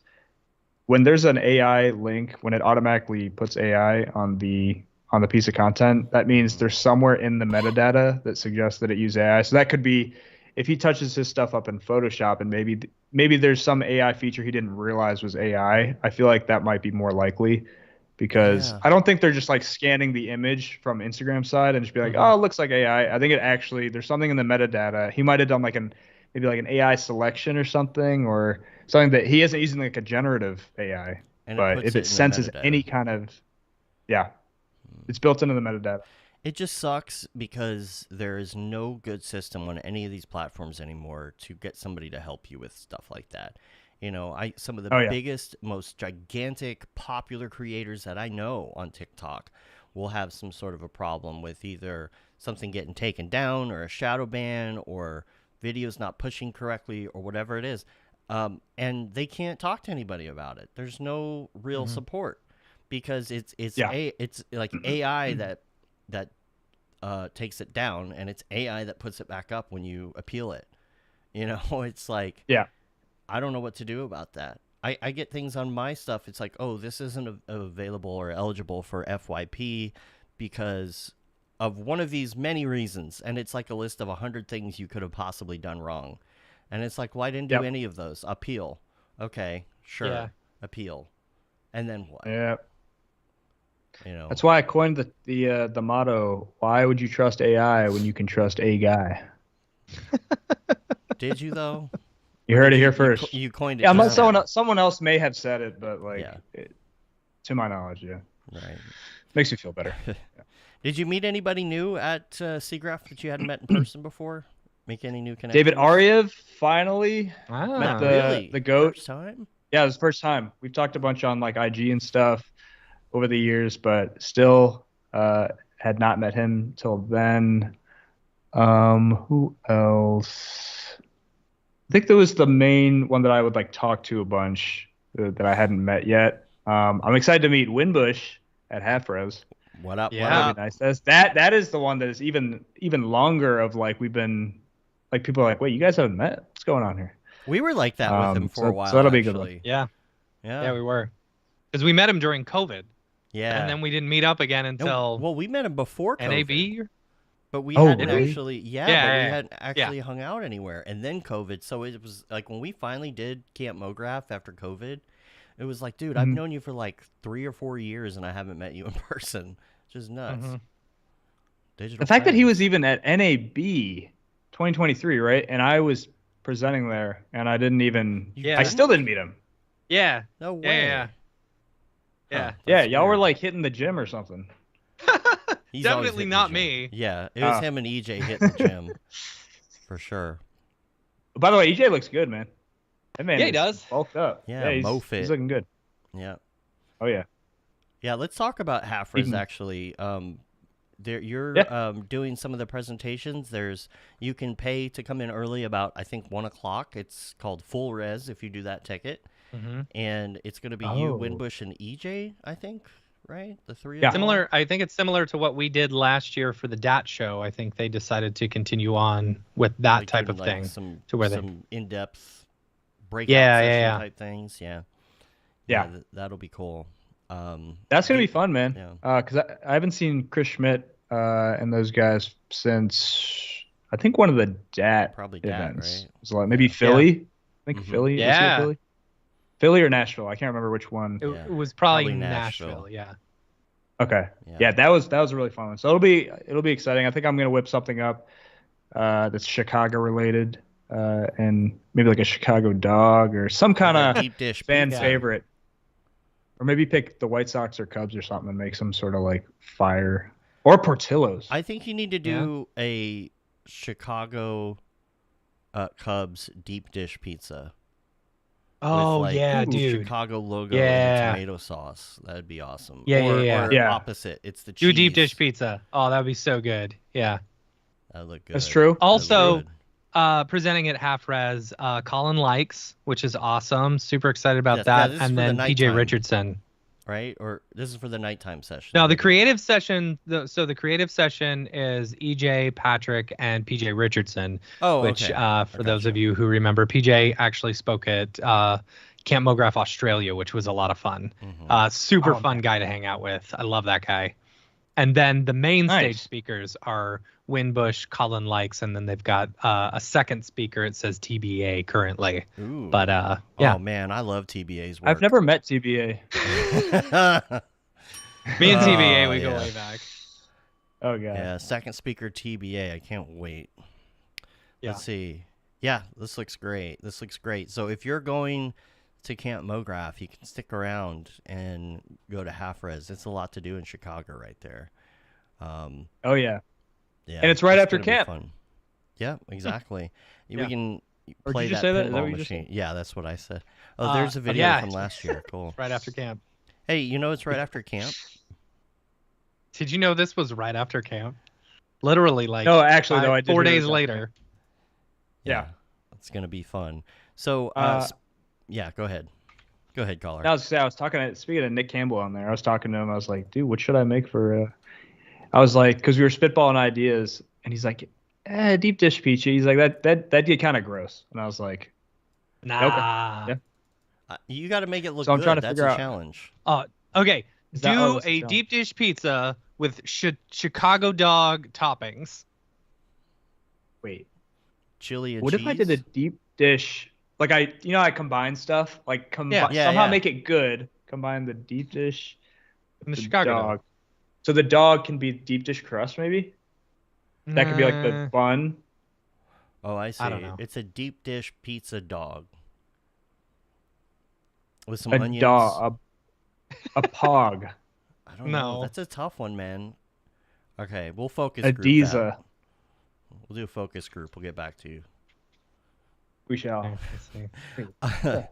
when there's an AI link, when it automatically puts AI on the piece of content, that means there's somewhere in the metadata that suggests that it used AI. So that could be if he touches his stuff up in Photoshop and maybe there's some AI feature he didn't realize was AI. I feel like that might be more likely, because Yeah. I don't think they're just like scanning the image from Instagram side and just be like, oh, it looks like AI. I think it actually, there's something in the metadata. He might have done maybe like an AI selection or something, or something that he isn't using like a generative AI. And it But puts if it it in the senses metadata. any kind of, yeah, it's built into the metadata. It just sucks because there is no good system on any of these platforms anymore to get somebody to help you with stuff like that. Some of the Oh, yeah. biggest, most gigantic, popular creators that I know on TikTok will have some sort of a problem with either something getting taken down or a shadow ban or videos not pushing correctly or whatever it is. and they can't talk to anybody about it. There's no real support because it's like AI that takes it down, and it's AI that puts it back up when you appeal it. You know, it's like, I don't know what to do about that. I get things on my stuff. It's like, oh, this isn't available or eligible for FYP because of one of these many reasons. And it's like a list of 100 things you could have possibly done wrong. And it's like, well, I didn't do any of those. Appeal. Okay, sure. Yeah. Appeal. And then what? Yeah. You know. That's why I coined the motto, why would you trust AI when you can trust a guy? Did you, though? You heard it here first. You coined it. Yeah, just now. someone else may have said it, but like, Yeah. to my knowledge, yeah. Right. Makes me feel better. Did you meet anybody new at ZBrush that you hadn't met in person before? Make any new connections? David Ariev finally Ah, met Really? the GOAT. First time? Yeah, it was the first time. We've talked a bunch on like IG and stuff over the years, but still had not met him till then. Who else? I think that was the main one that I would like talk to a bunch that I hadn't met yet. I'm excited to meet Winbush at Half Res. What up? Yeah. What That'd up? be nice. That is the one that is even longer of like we've been like people are like, wait, you guys haven't met? What's going on here? We were like that with him for a while. so that'll be a good actually. yeah, Yeah. we were, because we met him during COVID, Yeah. and then we didn't meet up again No, until well, we met him before COVID, NAB. but we Oh, hadn't really? actually. Yeah, Yeah, but we yeah, hadn't actually hung out anywhere, and then COVID. So it was like when we finally did Camp Mograph after COVID, it was like, dude, I've Mhm. known you for like 3 or 4 years, and I haven't met you in person. Just nuts. Mhm. Digital. The fact that he friends. was even at NAB 2023, right? And I was presenting there, and I didn't even. You Yeah. I didn't? still didn't meet him. Yeah, No way. yeah. Huh, Yeah, that's y'all were weird. like hitting the gym or something. He's always Definitely hitting not the gym. me. Yeah, it was Oh. him and EJ hitting the gym for sure. By the way, EJ looks good, man. That man Yeah, he is does. bulked up. Yeah, he's, Mo fit. he's looking good. Yeah. Oh yeah. Yeah, let's talk about half res Mhm. actually. You're Yeah. doing some of the presentations. You can pay to come in early about I think 1 o'clock. It's called full res if you do that ticket, Mm-hmm. and it's going to be you, Oh. Winbush, and EJ. I think, right? The three of Yeah. y'all? Similar. I think it's similar to what we did last year for the DAT show. I think they decided to continue on with that Like type doing, of like, thing. Some to where they- some in-depth breakout Yeah, session yeah. type things. Yeah. Yeah. That'll be cool. That's gonna the- be fun, man. yeah. Because I haven't seen Chris Schmidt and those guys since I think one of the DAT Probably DAT, events. right? It was like maybe Philly. I think Mhm. Philly. Was he Yeah. at Philly? Philly or Nashville? I can't remember which one. It, Yeah. it was probably Probably Nashville. Nashville. Yeah. Okay. Yeah, that was a really fun one. So it'll be exciting. I think I'm gonna whip something up that's Chicago related, and maybe like a Chicago dog or some kind Like a of deep dish fan pizza. favorite. Or maybe pick the White Sox or Cubs or something and make some sort of like fire or Portillo's. I think you need to do a Chicago Cubs deep dish pizza. Oh with, like, yeah, dude. Chicago logo Yeah. and tomato sauce. That'd be awesome. Yeah, or, yeah. Or Yeah. opposite. It's the cheese. Do deep dish pizza. Oh, that'd be so good. Yeah. That'd look good. That's true. That'd look Also, good. presenting at Half Res, Colin Likes, which is awesome. Super excited about Yes, yeah, that. this is And for the then PJ nighttime. Richardson. Right? Or this is for the nighttime session. No, the maybe. creative session. So the creative session is EJ, Patrick, and PJ Richardson. Oh, Which, okay. for those of you who remember, PJ actually spoke at Camp Mograph Australia, which was a lot of fun. Mhm. Super Oh, fun guy to hang out with. I love that guy. And then the main stage Nice. speakers are Winbush, Colin Likes, and then they've got a second speaker. It says TBA currently. Ooh. But yeah, Oh man, I love TBA's work. I've never met TBA. me and TBA, Oh, we go yeah. way back. Oh god. Yeah, second speaker TBA. I can't wait. Yeah. Let's see. Yeah, this looks great. This looks great. So if you're going to Camp Mograph, you can stick around and go to Half Res. It's a lot to do in Chicago right there. Oh yeah. Yeah, And it's right after gonna be camp. fun. Yeah, exactly. Yeah. We can Or play did you that say that? Is that pinball what you just machine. Yeah, that's what I said. Oh, there's a video yeah. from last year. Cool. Right after camp. Hey, you know it's right after camp. Did you know this was right after camp? Literally, like No, actually, no, I did 4 hear days that. later. Yeah. It's gonna be fun. So, Uh, yeah, go ahead. Go ahead, caller. I was talking speaking of Nick Campbell on there. I was talking to him. I was like, dude, what should I make for? I was like, because we were spitballing ideas, and he's like, deep dish pizza. He's like, that get kind of gross, and I was like, Nah. yeah. You got to make it look So I'm good. trying to That's figure a out- challenge. Okay. Is that- Do that's the a challenge. deep dish pizza with Chicago dog toppings. Wait, Chili and what cheese. if I did a deep dish? Like I combine stuff, like Yeah. somehow Yeah. make it good. Combine the deep dish, And the the Chicago dog. dog. So the dog can be deep dish crust, maybe. That could be like the bun. Oh, I see. I don't know. It's a deep dish pizza dog with some A onions. dog, a pog, I don't know. No. That's a tough one, man. Okay, we'll focus a group Diza. that. We'll do a focus group. We'll get back to you. We shall. Okay, let's see.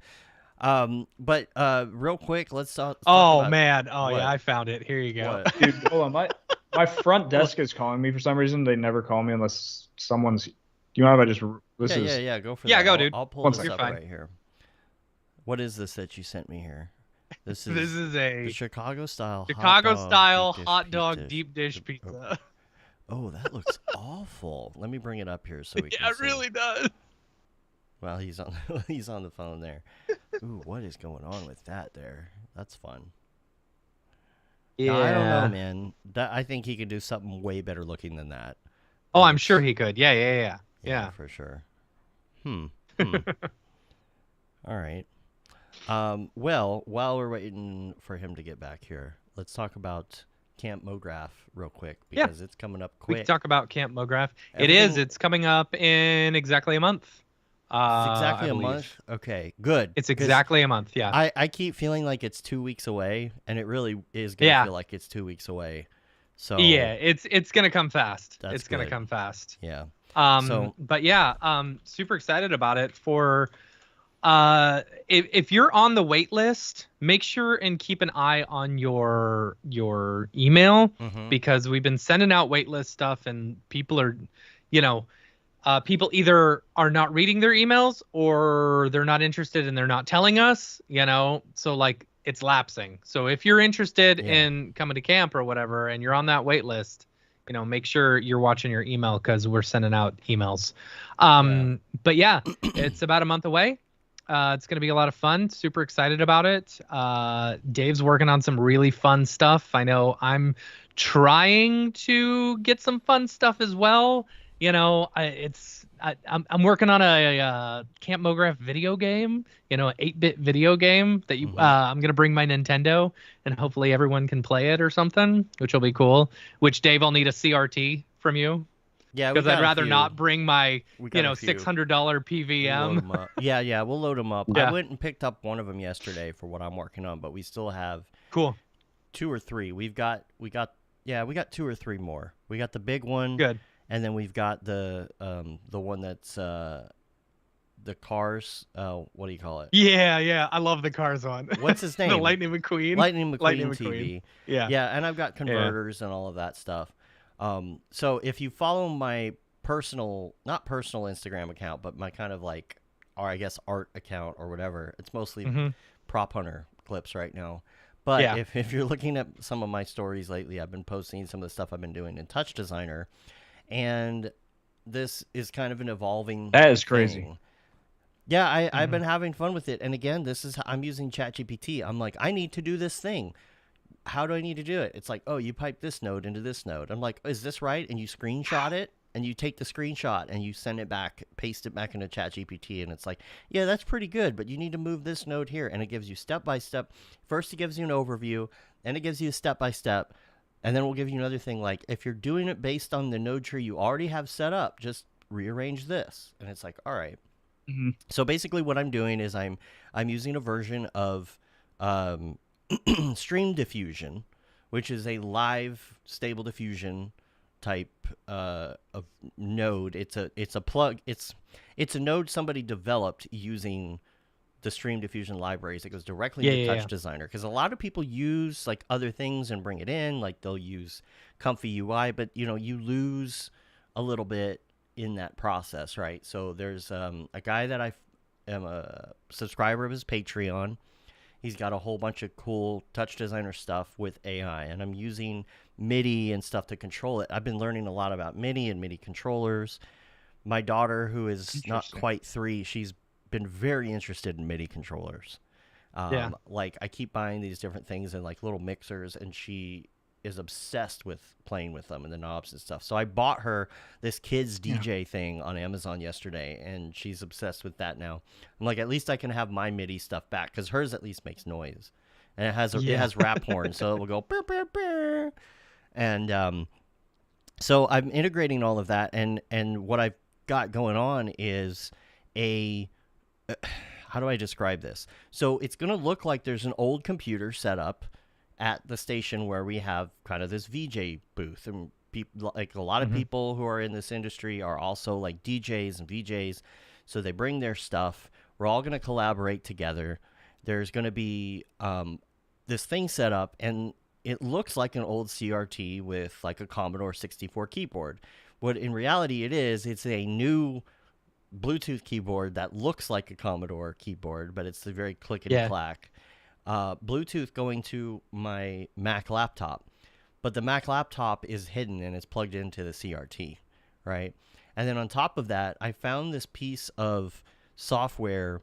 But real quick, let's talk. Oh about man. Oh What? yeah, I found it. Here you go. what? Dude, hold on. My front desk is calling me for some reason. They never call me unless someone's. Do you mind if I just? This is. Yeah. Go for Yeah, that. go, I'll, dude. I'll pull One this second. up You're fine. right here. What is this that you sent me here? This is This is the a Chicago style Chicago style deep dish hot dog pizza. deep dish pizza. Oh, that looks awful. Let me bring it up here so we can Yeah, it see. really does. Well, he's on he's on the phone there. Ooh, what is going on with that there? That's fun. Yeah. Now, I don't know, man. That I think he could do something way better looking than that. Oh, I'm sure he could. Yeah. for sure. Hmm. All right. Well, while we're waiting for him to get back here, let's talk about Camp Mograph real quick Yeah. because it's coming up We quick. can talk about Camp Mograph. It is. Everything- It's coming up in exactly a month. It's exactly I a believe. month. Okay, good. It's 'Cause exactly a month. Yeah. I keep feeling like it's 2 weeks away, and it really is gonna Yeah. feel like it's 2 weeks away. So Yeah. It's gonna come fast. That's It's gonna good. come fast. yeah. But yeah, super excited about it. For if you're on the wait list, make sure and keep an eye on your email Mhm. because we've been sending out wait list stuff and people are, people either are not reading their emails or they're not interested and they're not telling us, so like it's lapsing. So if you're interested Yeah. in coming to camp or whatever and you're on that wait list, make sure you're watching your email because we're sending out emails. But yeah, it's about a month away. It's going to be a lot of fun. Super excited about it. Dave's working on some really fun stuff. I know I'm trying to get some fun stuff as well. I'm working on a Camp Mograph video game, an 8-bit video game that I'm going to bring my Nintendo and hopefully everyone can play it or something, which will be cool. Which, Dave, I'll need a CRT from you Yeah, we because got I'd a rather few. not bring my, We got a few. $600 We'll load PVM. 'em up. Yeah, we'll load them up. Yeah. I went and picked up one of them yesterday for what I'm working on, but we still have Cool. 2 or 3. We got 2 or 3 more. We got the big one. Good. And then we've got the one that's the Cars. What do you call it? Yeah. I love the Cars one. What's his name? The Lightning McQueen. Lightning McQueen Lightning TV. Yeah. Yeah, and I've got converters and all of that stuff. So if you follow my not personal Instagram account, but my kind of like, or I guess art account or whatever, it's mostly Mhm. Prop Hunter clips right now. But Yeah. if you're looking at some of my stories lately, I've been posting some of the stuff I've been doing in Touch Designer. And this is kind of an evolving That is crazy. thing. Yeah, I've been having fun with it. And again, I'm using ChatGPT. I'm like, I need to do this thing. How do I need to do it? It's like, oh, you pipe this node into this node. I'm like, is this right? And you screenshot it, and you take the screenshot, and you send it back, paste it back into ChatGPT, and it's like, yeah, that's pretty good, but you need to move this node here. And it gives you step-by-step. First, it gives you an overview, then it gives you a step-by-step, and then we'll give you another thing, like, if you're doing it based on the node tree you already have set up, just rearrange this. And it's like, all right. Mhm. So basically what I'm doing is I'm using a version of Stream Diffusion, which is a live stable diffusion type of node. It's a plug. It's a node somebody developed using the Stream Diffusion libraries. It goes directly into Touch Designer because a lot of people use like other things and bring it in. Like they'll use Comfy UI, but you lose a little bit in that process, right? So there's a guy that am a subscriber of his Patreon. He's got a whole bunch of cool touch designer stuff with AI, and I'm using MIDI and stuff to control it. I've been learning a lot about MIDI and MIDI controllers. My daughter, who is not Interesting. quite 3, she's been very interested in MIDI controllers. Yeah. Like I keep buying these different things and like little mixers, and she is obsessed with playing with them and the knobs and stuff. So I bought her this kids DJ thing on Amazon yesterday, and she's obsessed with that now. I'm like, at least I can have my MIDI stuff back, because hers at least makes noise, and it has rap horn, so it will go burr, burr, burr. And so I'm integrating all of that, and what I've got going on is a how do I describe this? So it's going to look like there's an old computer set up at the station where we have kind of this VJ booth, and people, like a lot of people who are in this industry are also like DJs and VJs, so they bring their stuff. We're all going to collaborate together. There's going to be this thing set up, and it looks like an old CRT with like a Commodore 64 keyboard. What in reality it is, it's a new Bluetooth keyboard that looks like a Commodore keyboard, but it's a very clickety-clack. Bluetooth going to my Mac laptop, but the Mac laptop is hidden and it's plugged into the CRT, right? And then on top of that, I found this piece of software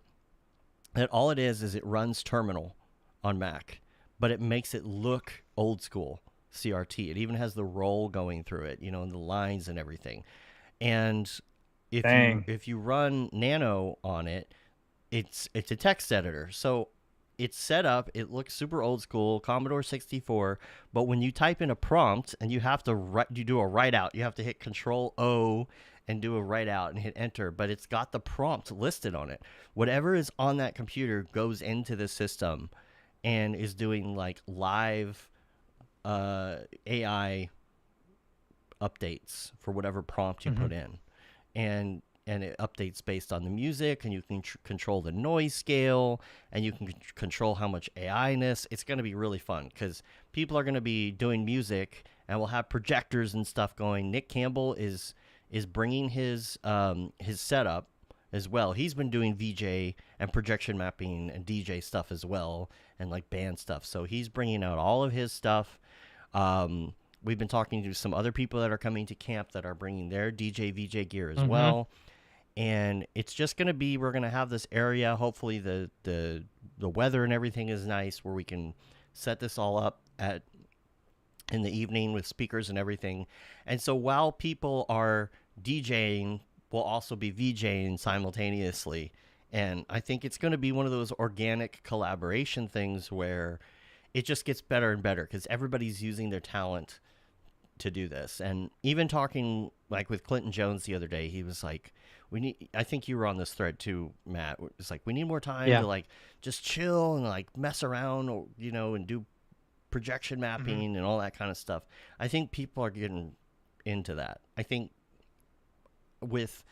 that all it is it runs Terminal on Mac, but it makes it look old school CRT. It even has the roll going through it, and the lines and everything. And if you run Nano on it, it's a text editor. So it's set up, it looks super old school, Commodore 64, but when you type in a prompt and you have to you do a write out, you have to hit Control O and do a write out and hit enter, but it's got the prompt listed on it. Whatever is on that computer goes into the system and is doing like live AI updates for whatever prompt you put in. And it updates based on the music, and you can control the noise scale, and you can control how much AI-ness. It's going to be really fun, because people are going to be doing music, and we'll have projectors and stuff going. Nick Campbell is bringing his setup as well. He's been doing VJ and projection mapping and DJ stuff as well, and like band stuff. So he's bringing out all of his stuff. We've been talking to some other people that are coming to camp that are bringing their DJ VJ gear as well. And it's just going to be, we're going to have this area. Hopefully the weather and everything is nice, where we can set this all up in the evening with speakers and everything. And so while people are DJing, we'll also be VJing simultaneously. And I think it's going to be one of those organic collaboration things where it just gets better and better, because everybody's using their talent to do this. And even talking like with Clinton Jones the other day, he was like, I think you were on this thread too, Matt. It's like, we need more time to like just chill and like mess around, or, and do projection mapping and all that kind of stuff. I think people are getting into that. I think with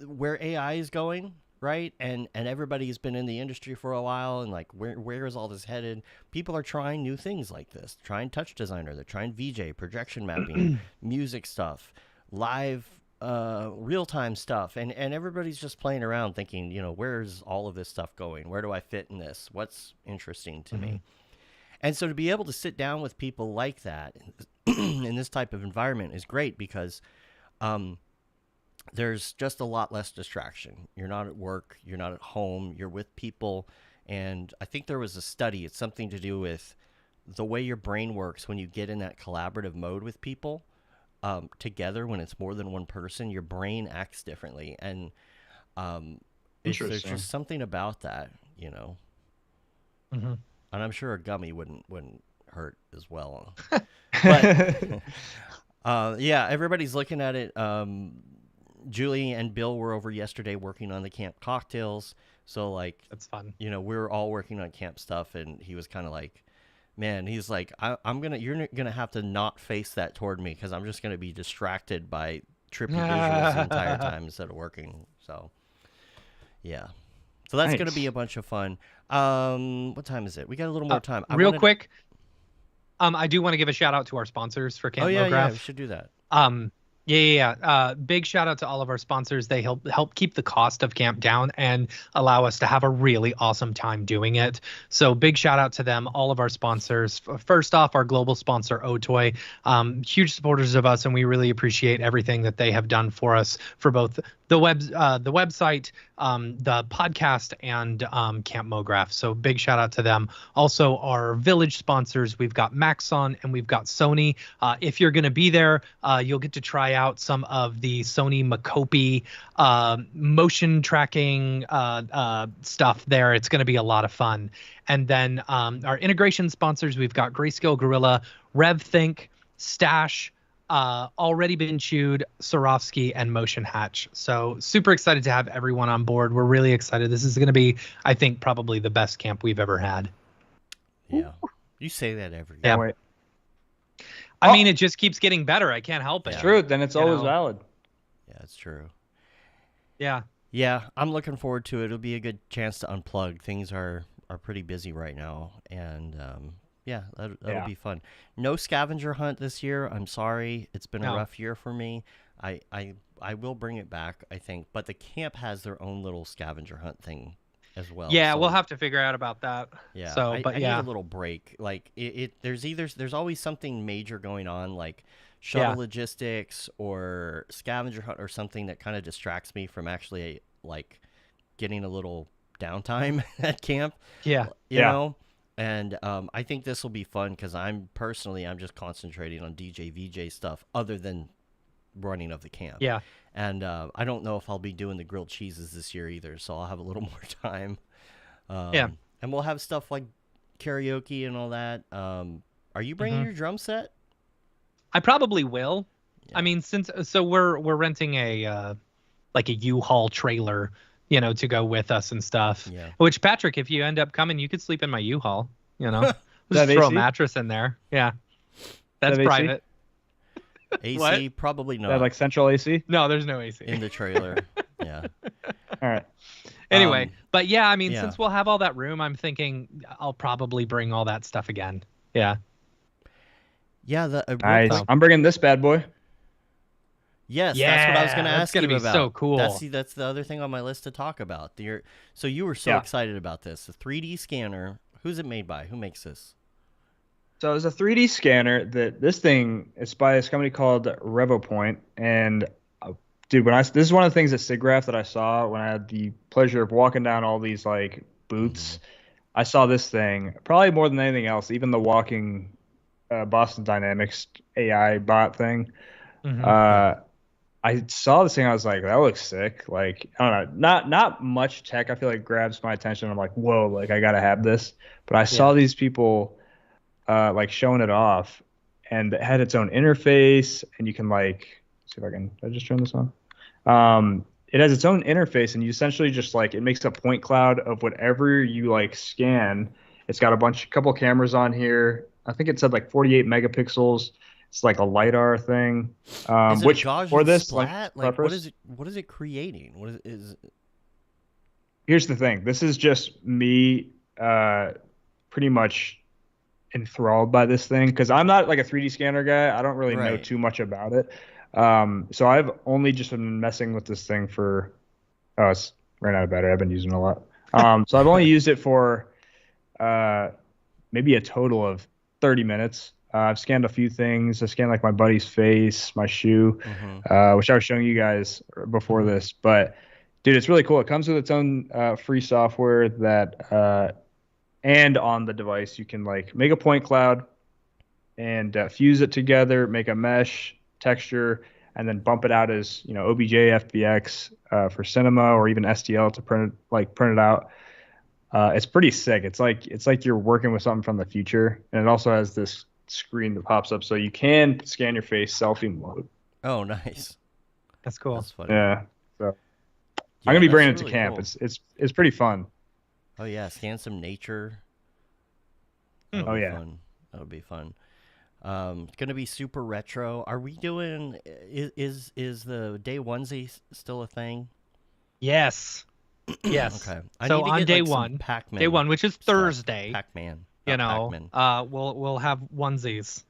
where AI is going, right? And everybody's been in the industry for a while, and like, where is all this headed? People are trying new things like this, trying touch designer, they're trying VJ, projection mapping, music stuff, live real-time stuff, and everybody's just playing around thinking, where's all of this stuff going? Where do I fit in this? What's interesting to me? And so to be able to sit down with people like that in this type of environment is great, because there's just a lot less distraction. You're not at work, you're not at home, you're with people. And I think there was a study, it's something to do with the way your brain works when you get in that collaborative mode with people. Together, when it's more than one person, your brain acts differently, and there's just something about that, And I'm sure a gummy wouldn't hurt as well. But yeah, everybody's looking at it. Julie and Bill were over yesterday working on the camp cocktails, so like that's fun. We were all working on camp stuff, and he was kind of like, man, he's like, you're gonna have to not face that toward me, because I'm just gonna be distracted by trippy visuals the entire time instead of working. So, yeah, so that's gonna be a bunch of fun. What time is it? We got a little more time. Real quick, I do want to give a shout out to our sponsors for Camp Mograph. We should do that. Yeah. Big shout out to all of our sponsors. They help keep the cost of camp down and allow us to have a really awesome time doing it. So big shout out to them, all of our sponsors. First off, our global sponsor, Otoy, huge supporters of us, and we really appreciate everything that they have done for us for both the website, the podcast, and Camp Mograph. So big shout out to them. Also, our village sponsors, we've got Maxon and we've got Sony. If you're going to be there, you'll get to try out some of the Sony Macopi motion tracking stuff there. It's going to be a lot of fun. And then our integration sponsors, we've got Grayscale Gorilla, RevThink, Stash, Already Been Chewed, Swarovski, and Motion Hatch. So super excited to have everyone on board. We're really excited. This is going to be, I think, probably the best camp we've ever had. Yeah. You say that every year. Yeah. Wait. I mean, it just keeps getting better. I can't help it. Yeah. True. Then it's You always know. valid. Yeah, it's true. Yeah. Yeah, I'm looking forward to it. It'll be a good chance to unplug. Things are pretty busy right now, and yeah, that'll be fun. No scavenger hunt this year. I'm sorry, it's been a rough year for me. I will bring it back, I think, but the camp has their own little scavenger hunt thing as well. Yeah, so, we'll have to figure out about that. Yeah, So, I but need yeah. a little break. Like there's always something major going on, like shuttle logistics or scavenger hunt or something that kind of distracts me from actually like getting a little downtime at camp. Yeah. You know? And I think this will be fun because I'm just concentrating on DJ VJ stuff other than running of the camp. Yeah. And I don't know if I'll be doing the grilled cheeses this year either, so I'll have a little more time. Yeah. And we'll have stuff like karaoke and all that. Are you bringing your drum set? I probably will. Yeah. I mean, so we're renting a like a U-Haul trailer, to go with us and stuff. Yeah. Which, Patrick, if you end up coming, you could sleep in my U-Haul. Just that throw a AC? mattress in there. Yeah. That's that AC? private. AC? What? Probably Is not. that like central AC? No, there's no AC. in the trailer. Yeah. All right. Anyway, Um, but yeah, I mean, yeah. since we'll have all that room, I'm thinking I'll probably bring all that stuff again. Yeah. Yeah. Nice. I'm bringing this bad boy. Yes, that's what I was going to that's ask gonna you be about. so cool. That's the other thing on my list to talk about. So you were so Yeah. excited about this. The 3D scanner. Who's it made by? Who makes this? So it's a 3D scanner this thing is by this company called RevoPoint. And dude, this is one of the things at SIGGRAPH that I saw when I had the pleasure of walking down all these like booths. I saw this thing probably more than anything else, even the walking Boston Dynamics AI bot thing. I saw this thing. I was like, that looks sick. Like, I don't know, not much tech. I feel like grabs my attention. I'm like, whoa, like I gotta have this. But I saw these people like showing it off, and it had its own interface, and you can like see if did I just turn this on? It has its own interface, and you essentially just like it makes a point cloud of whatever you like scan. It's got couple cameras on here. I think it said like 48 megapixels. It's like a LiDAR thing. Is it Which a Gaussian for this splat? Like purpose, what is it creating? What is here's the thing. This is just me pretty much enthralled by this thing because I'm not like a 3D scanner guy. I don't really know Right. too much about it. So I've only just been messing with this thing for it's ran out of battery. I've been using it a lot. So I've only used it for maybe a total of 30 minutes. I've scanned a few things. I scanned like my buddy's face, my shoe, which I was showing you guys before this. But dude, it's really cool. It comes with its own free software that, and on the device, you can like make a point cloud and fuse it together, make a mesh texture, and then bump it out as OBJ, FBX for cinema or even STL to print it out. It's pretty sick. It's like you're working with something from the future, and it also has this screen that pops up so you can scan your face selfie mode. Oh, nice. That's cool. That's funny. Yeah. So Yeah, I'm gonna be that's bringing it to really camp. cool. It's pretty fun. Oh yeah, scan some nature. Oh, yeah. Fun. That'll be fun. It's gonna be super retro. Are we doing? Is the day onesie still a thing? Yes. Yes. Okay. I So need to on get, day like, some one, Pac-Man day one, which is stuff. Thursday, Pac-Man. you not know, Pac-Man. we'll have onesies,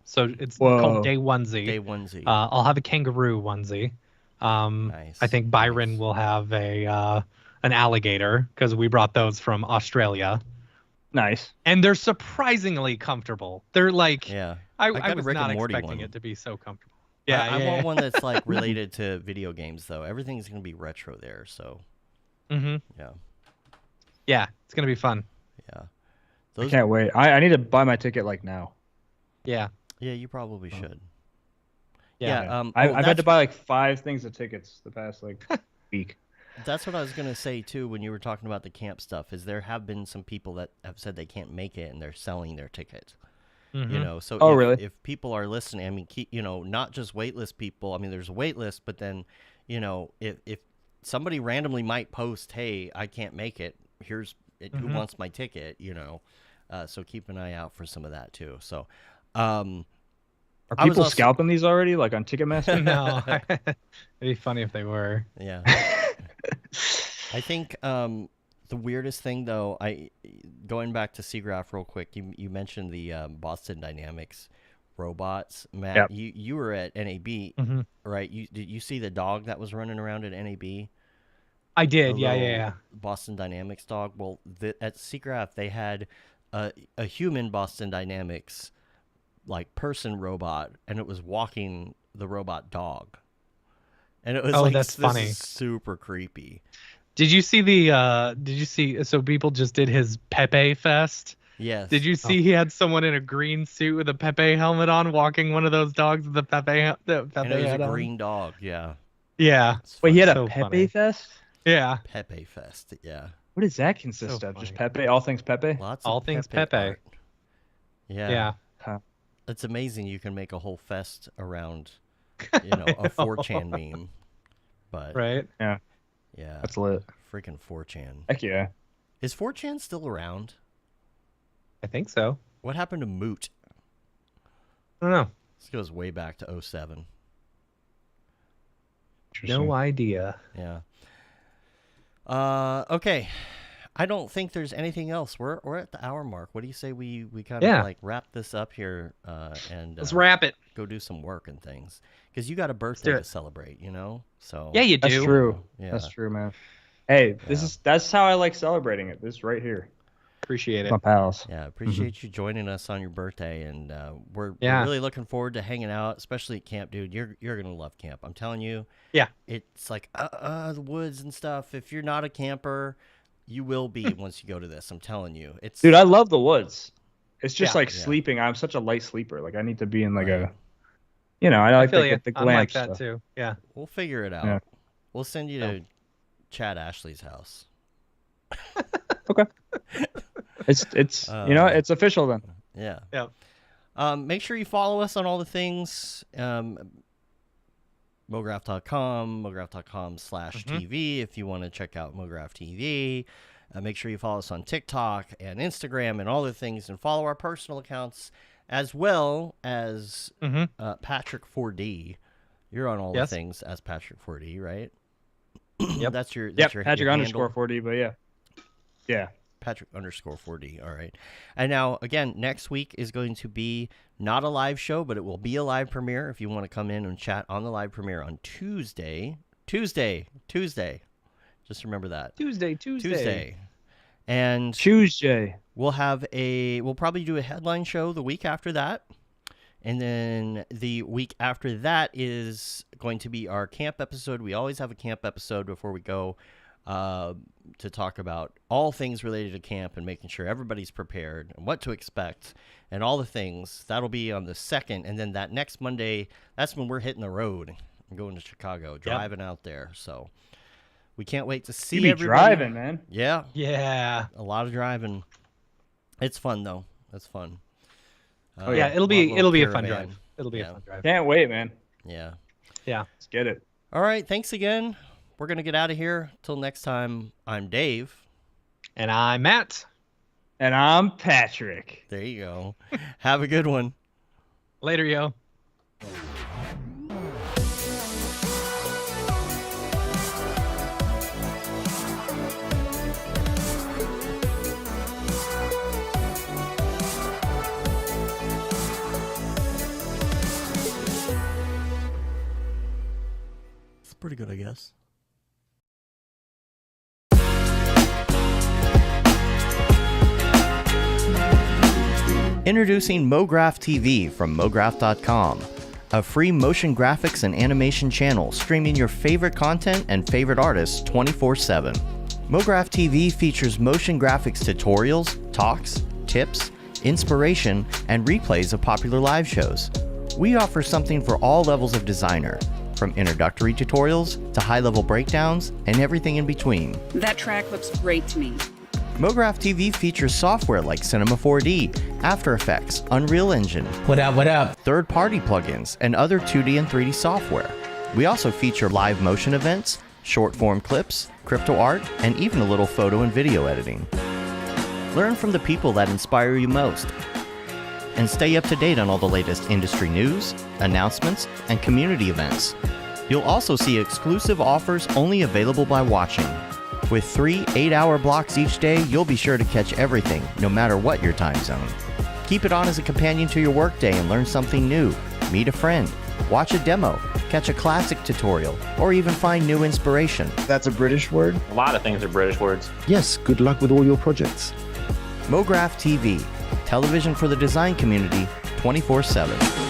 So it's Whoa. called Day Onesie. Day onesie. I'll have a kangaroo onesie. Nice. I think Byron Nice. will have an alligator because we brought those from Australia, Nice. and they're surprisingly comfortable. They're like, Yeah. I got a was Rick and not Morty expecting one. it to be so comfortable. I Yeah, want one that's like related to video games though. Everything's gonna be retro there, so Mm-hmm. yeah, Yeah, it's gonna be fun. yeah. I Those, can't wait. I need to buy my ticket like now. Yeah, yeah, you probably should. yeah. Yeah, I've had to that's- buy like 5 things of tickets the past like week. That's what I was gonna say too when you were talking about the camp stuff. Is there have been some people that have said they can't make it and they're selling their ticket. Mhm. You know, so Oh, if, really? if people are listening, I mean, not just waitlist people. I mean, there's a wait list, but then, if somebody randomly might post, "Hey, I can't make it. Here's who wants my ticket?" So keep an eye out for some of that too. So, Are I was people also- scalping these already, like on Ticketmaster? No, it'd be funny if they were. yeah. I think the weirdest thing though, going back to Seagraph real quick, you mentioned the Boston Dynamics robots. Matt, Yep. you were at NAB, Mhm. right? Did you see the dog that was running around at NAB? I The did. Yeah, little yeah, yeah. Boston Dynamics dog. Well, at Seagraph they had a human Boston Dynamics like person robot, and it was walking the robot dog. And it was Oh, like, that's this funny. is super creepy. Did you see the? Did you see? So people just did his Pepe Fest. Yes. Did you see he had someone in a green suit with a Pepe helmet on walking one of those dogs with the Pepe And it was head a on? green dog. Yeah. Yeah, It's Wait, he had funny. a So Pepe funny. Fest? yeah. Pepe Fest. Yeah. What does that consist So of? Just funny. Pepe? All things Pepe? Lots All of things Pepe. art. Yeah. Yeah. It's amazing you can make a whole fest around, a 4chan meme. But Right. yeah, That's lit. freaking 4chan. Heck yeah. Is 4chan still around? I think so. What happened to Moot? I don't know. This goes way back to 07. No idea. Yeah. Okay. I don't think there's anything else. We're at the hour mark. What do you say we kind of Yeah. like wrap this up here and Let's wrap it. go do some work and things? Because you got a do birthday to it. celebrate, So Yeah, you do. That's true. Yeah. That's true, man. Hey, Yeah. that's how I like celebrating it. This right here. Appreciate it. My pals. Yeah, appreciate you joining us on your birthday, and we're Yeah. really looking forward to hanging out, especially at camp, dude. You're gonna love camp. I'm telling you. Yeah. It's like the woods and stuff. If you're not a camper, you will be once you go to this. I'm telling you. It's Dude, I love the woods. It's just Yeah. like Yeah. sleeping. I'm such a light sleeper. Like I need to be in like Right. I I like feel to you. get the I'm glam like that stuff. too. Yeah. We'll figure it out. Yeah. We'll send you to Chad Ashley's house. It's it's official then. Yeah. Yeah. Make sure you follow us on all the things. Mograph.com, mograph.com/TV if you want to check out Mograph TV. Make sure you follow us on TikTok and Instagram and all the things, and follow our personal accounts as well as Patrick4D. You're on all Yes. the things as Patrick4D, right? Yep. That's your Patrick your underscore handle. 40, but yeah. Yeah. Patrick_4D. All right. And now, again, next week is going to be not a live show, but it will be a live premiere if you want to come in and chat on the live premiere on Tuesday. Just remember that. Tuesday. And Tuesday. we'll probably do a headline show the week after that. And then the week after that is going to be our camp episode. We always have a camp episode before we go to talk about all things related to camp and making sure everybody's prepared and what to expect and all the things. That'll be on the 2nd. And then that next Monday, that's when we're hitting the road and going to Chicago, driving out there. So we can't wait to see You be everybody. driving, man. Yeah, Yeah. a lot of driving. It's fun, though. It's fun. Oh, Yeah. yeah. It'll be little a fun caravan. drive. It'll be Yeah. a fun drive. Can't wait, man. Yeah. Yeah. Let's get it. All right. Thanks again. We're going to get out of here. Till next time, I'm Dave. And I'm Matt. And I'm Patrick. There you go. Have a good one. Later, yo. It's pretty good, I guess. Introducing Mograph TV from Mograph.com, a free motion graphics and animation channel streaming your favorite content and favorite artists 24/7. Mograph TV features motion graphics tutorials, talks, tips, inspiration, and replays of popular live shows. We offer something for all levels of designer, from introductory tutorials to high-level breakdowns and everything in between. That track looks great to me. Mograph TV features software like Cinema 4D, After Effects, Unreal Engine, What up? third-party plugins, and other 2D and 3D software. We also feature live motion events, short-form clips, crypto art, and even a little photo and video editing. Learn from the people that inspire you most, and stay up to date on all the latest industry news, announcements, and community events. You'll also see exclusive offers only available by watching. With 3 8-hour blocks each day, you'll be sure to catch everything, no matter what your time zone. Keep it on as a companion to your workday and learn something new. Meet a friend, watch a demo, catch a classic tutorial, or even find new inspiration. That's a British word? A lot of things are British words. Yes, good luck with all your projects. Mograph TV, television for the design community 24/7.